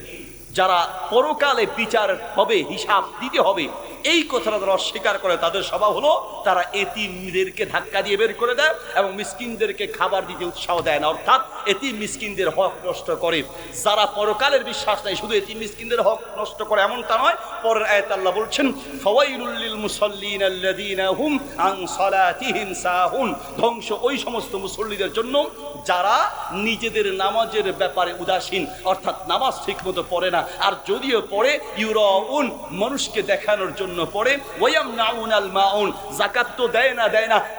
যারা পরকালে বিচার হবে, হিসাব দিতে হবে, এই কথাটা যারা অস্বীকার করে তাদের স্বভাব হলো তারা এতিমদেরকে ধাক্কা দিয়ে বের করে দেয় এবং মিসকিনদেরকে খাবার দিতে উৎসাহ দেয় না, অর্থাৎ এতিম মিসকিনদের হক নষ্ট করে। যারা পরকালের বিশ্বাস নেই, শুধু এতিম মিসকিনদের হক নষ্ট করে এমনটা নয়। পরের আয়াতে আল্লাহ বলছেন, ফাওয়াইলুল লিল মুসাল্লিন আল্লাযীনা হুম আন সালাতিহিম সাহুন, ধ্বংস ওই সমস্ত মুসল্লিদের জন্য যারা নিজেদের নামাজের ব্যাপারে উদাসীন, অর্থাৎ নামাজ ঠিকমতো পড়ে না, আর যদিও পড়ে ইউরাউন, মানুষকে দেখানোর জন্য পড়ে, ওয়ায়ামনাউনাল মাউন, যাকাত তো দেয় না,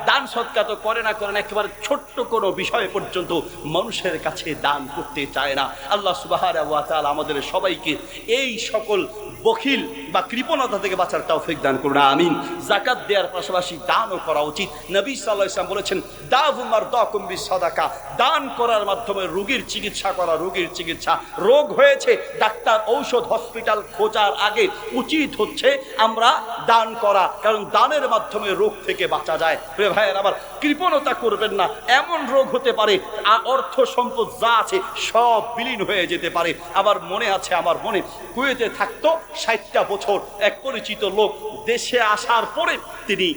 দান সদকা তো করে না, একেবারে ছোট্ট কোনো বিষয় পর্যন্ত মানুষের কাছে দান করতে চায় না। আল্লাহ সুবহানাহু ওয়া তাআলা আমাদের সবাইকে এই সকল বখিল বা কৃপণতা থেকে বাঁচার তৌফিক দান করুন, আমিন। যাকাত দেওয়ার পাশাপাশি দানও করা উচিত। নবী সাল্লাল্লাহু আলাইহি ওয়াসাল্লাম বলেছেন, দাউ মারদাকুম বিসাদাকা, দান করার মাধ্যমে রোগীর চিকিৎসা করা, রোগীর চিকিৎসা। রোগ হয়েছে, ডাক্তার ঔষধ হসপিটাল খোঁজার আগে উচিত হচ্ছে আমরা দান করা, কারণ দানের মাধ্যমে রোগ থেকে বাঁচা যায়। প্রিয় ভাইয়ের আমার, কৃপণতা করবেন না, এমন রোগ হতে পারে অর্থ সম্পদ যা আছে সব বিলীন হয়ে যেতে পারে। আবার মনে আছে, আমার মনে কুয়েতে থাকতো 60টা বছর এক পরিচিত লোক, দেশে আসার পরে তিনি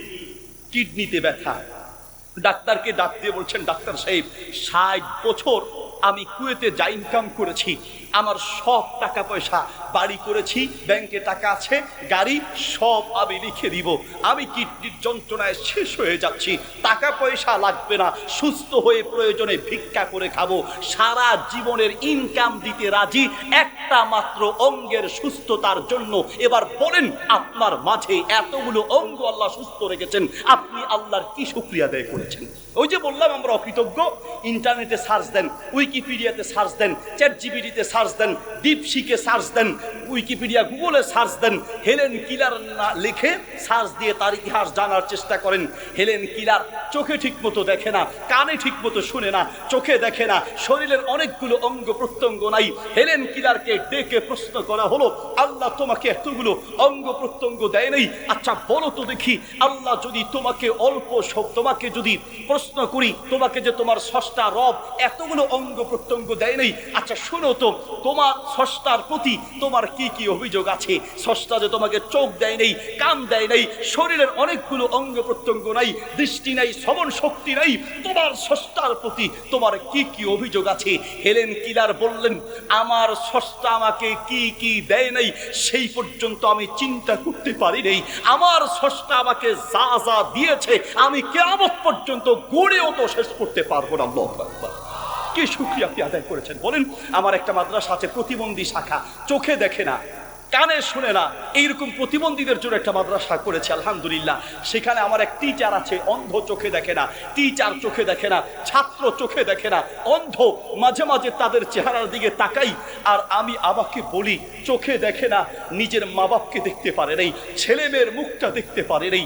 কিডনিতে ব্যথা, ডাক্তারকে ডাক দিয়ে বলছেন, ডাক্তার সাহেব 60 বছর আমি কুয়েতে যা ইনকাম করেছি, আমার সব টাকা পয়সা, বাড়ি করেছি, ব্যাংকে টাকা আছে, গাড়ি সব আমি লিখে দিব, আমি কিডনির যন্ত্রণায় শেষ হয়ে যাচ্ছি, টাকা পয়সা লাগবে না, সুস্থ হয়ে প্রয়োজনে ভিক্ষা করে খাবো, সারা জীবনের ইনকাম দিতে রাজি একটা মাত্র অঙ্গের সুস্থতার জন্য। এবার বলেন, আপনার মাঝে এতগুলো অঙ্গ আল্লাহ সুস্থ রেখেছেন, আপনি আল্লাহর কি শুকরিয়া আদায় করেছেন? ওই যে বললাম আমরা অকৃতজ্ঞ। ইন্টারনেটে সার্চ দেন, উইকিপিডিয়াতে সার্চ দেন, চ্যাটজিপিটিতে সার্চ দেন, ডিপসিকে সার্চ দেন, উইকিপিডিয়া গুগলে সার্চ দেন, হেলেন কিলার না লিখে সার্চ দিয়ে তার ইতিহাস জানার চেষ্টা করেন। হেলেন কিলার চোখে ঠিক মতো দেখে না, কানে ঠিক মতো শুনে না, চোখে দেখে না, শরীরের অনেকগুলো অঙ্গ প্রত্যঙ্গ নাই। হেলেন কিলারকে ডেকে প্রশ্ন করা হলো, আল্লাহ তোমাকে এতগুলো অঙ্গ প্রত্যঙ্গ দেয় নাই, আচ্ছা বলো তো দেখি, আল্লাহ যদি তোমাকে অল্প তোমাকে যদি প্রশ্ন করি, তোমাকে যে তোমার স্রষ্টা রব এতগুলো অঙ্গ প্রত্যঙ্গ দেয় নাই, আচ্ছা শোনো তো তোমার স্রষ্টার প্রতি তোমার কি কি অভিযোগ আছে? স্রষ্টা যে তোমাকে চোখ দেয় নাই, কান দেয় নাই, শরীরের অনেকগুলো অঙ্গ প্রত্যঙ্গ নাই, দৃষ্টি নাই, শ্রবণ শক্তি নাই, তোমার স্রষ্টার প্রতি তোমার কি কি অভিযোগ আছে? হেলেন কিলার বললেন, আমার স্রষ্টা আমাকে কি কি দেয় নাই সেই পর্যন্ত আমি চিন্তা করতে পারি নাই। আমার স্রষ্টা আমাকে যা যা দিয়েছে আমি কিয়ামত পর্যন্ত গড়েও তো শেষ করতে পারবো না। আল্লাহু আকবার। কি শুকরিয়া আপনি আদায় করেছেন বলেন। আমার একটা মাদ্রাসা আছে, প্রতিবন্ধী শাখা, চোখে দেখে না, কানে শুনে না, এইরকম প্রতিবন্ধীদের জন্য একটা মাদ্রাসা করেছে আলহামদুলিল্লাহ। সেখানে আমার এক টিচার আছে, অন্ধ, চোখে দেখে না, টিচার চোখে দেখে না, ছাত্র চোখে দেখে না, অন্ধ। মাঝে মাঝে তাদের চেহারার দিকে তাকাই আর আমি আমাকে বলি, চোখে দেখে না, নিজের মা বাপকে দেখতে পারে নাই, ছেলে মেয়ের মুখটা দেখতে পারে নাই,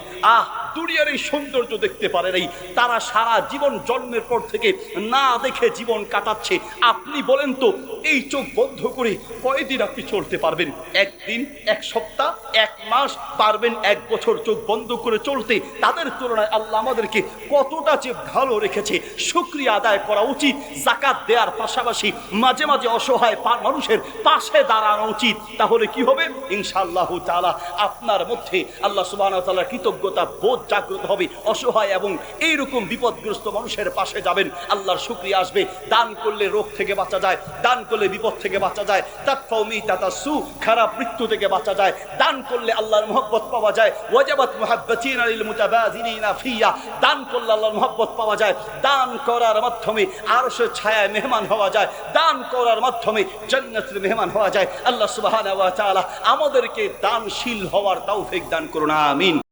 দুনিয়ার এই সৌন্দর্য দেখতে পারে নাই, তারা সারা জীবন জন্মের পর থেকে না দেখে জীবন কাটাচ্ছে। আপনি বলেন তো এই চোখ বন্ধ করে কয়দিন আপনি চলতে পারবেন? একদিন, এক সপ্তাহ, এক মাস, পারবেন 1 বছর চোখ বন্ধ করে চলতে? তাদের তুলনায় আল্লাহ আমাদেরকে কতটা যে ভালো রেখেছে, শুকরিয়া আদায় করা উচিত। যাকাত দেওয়ার পাশাপাশি মাঝে মাঝে অসহায় মানুষের পাশে দাঁড়ানো উচিত। তাহলে কি হবে? ইনশাআল্লাহ তাআলা আপনার মধ্যে আল্লাহ সুবহানাহু ওয়া তাআলার কৃতজ্ঞতা বোধ জাগ্রত হবে। অসহায় এবং এইরকম বিপদগ্রস্ত মানুষের পাশে যাবেন, আল্লাহর শুকরিয়া আসবে। দান করলে রোগ থেকে বাঁচা যায়, দান করলে বিপদ থেকে বাঁচা যায়, তাতফাউমি তাতাসু, খারাপ মৃত্যু থেকে বাঁচা যায়, দান করলে আল্লাহর মহব্বত পাওয়া যায়। ওয়াজাবাত মুহাব্বাতিনা লিল মুতাবাযিলিনা ফিয়া, দান করলে আল্লাহর মহব্বত পাওয়া যায়। দান করার মাধ্যমে আরশের ছায়ায় মেহমান হওয়া যায়, দান করার মাধ্যমে জান্নাতের মেহমান হওয়া যায়। আল্লাহ সুবহানাহু ওয়া তাআলা আমাদেরকে দানশীল হওয়ার তৌফিক দান করুন, আমিন।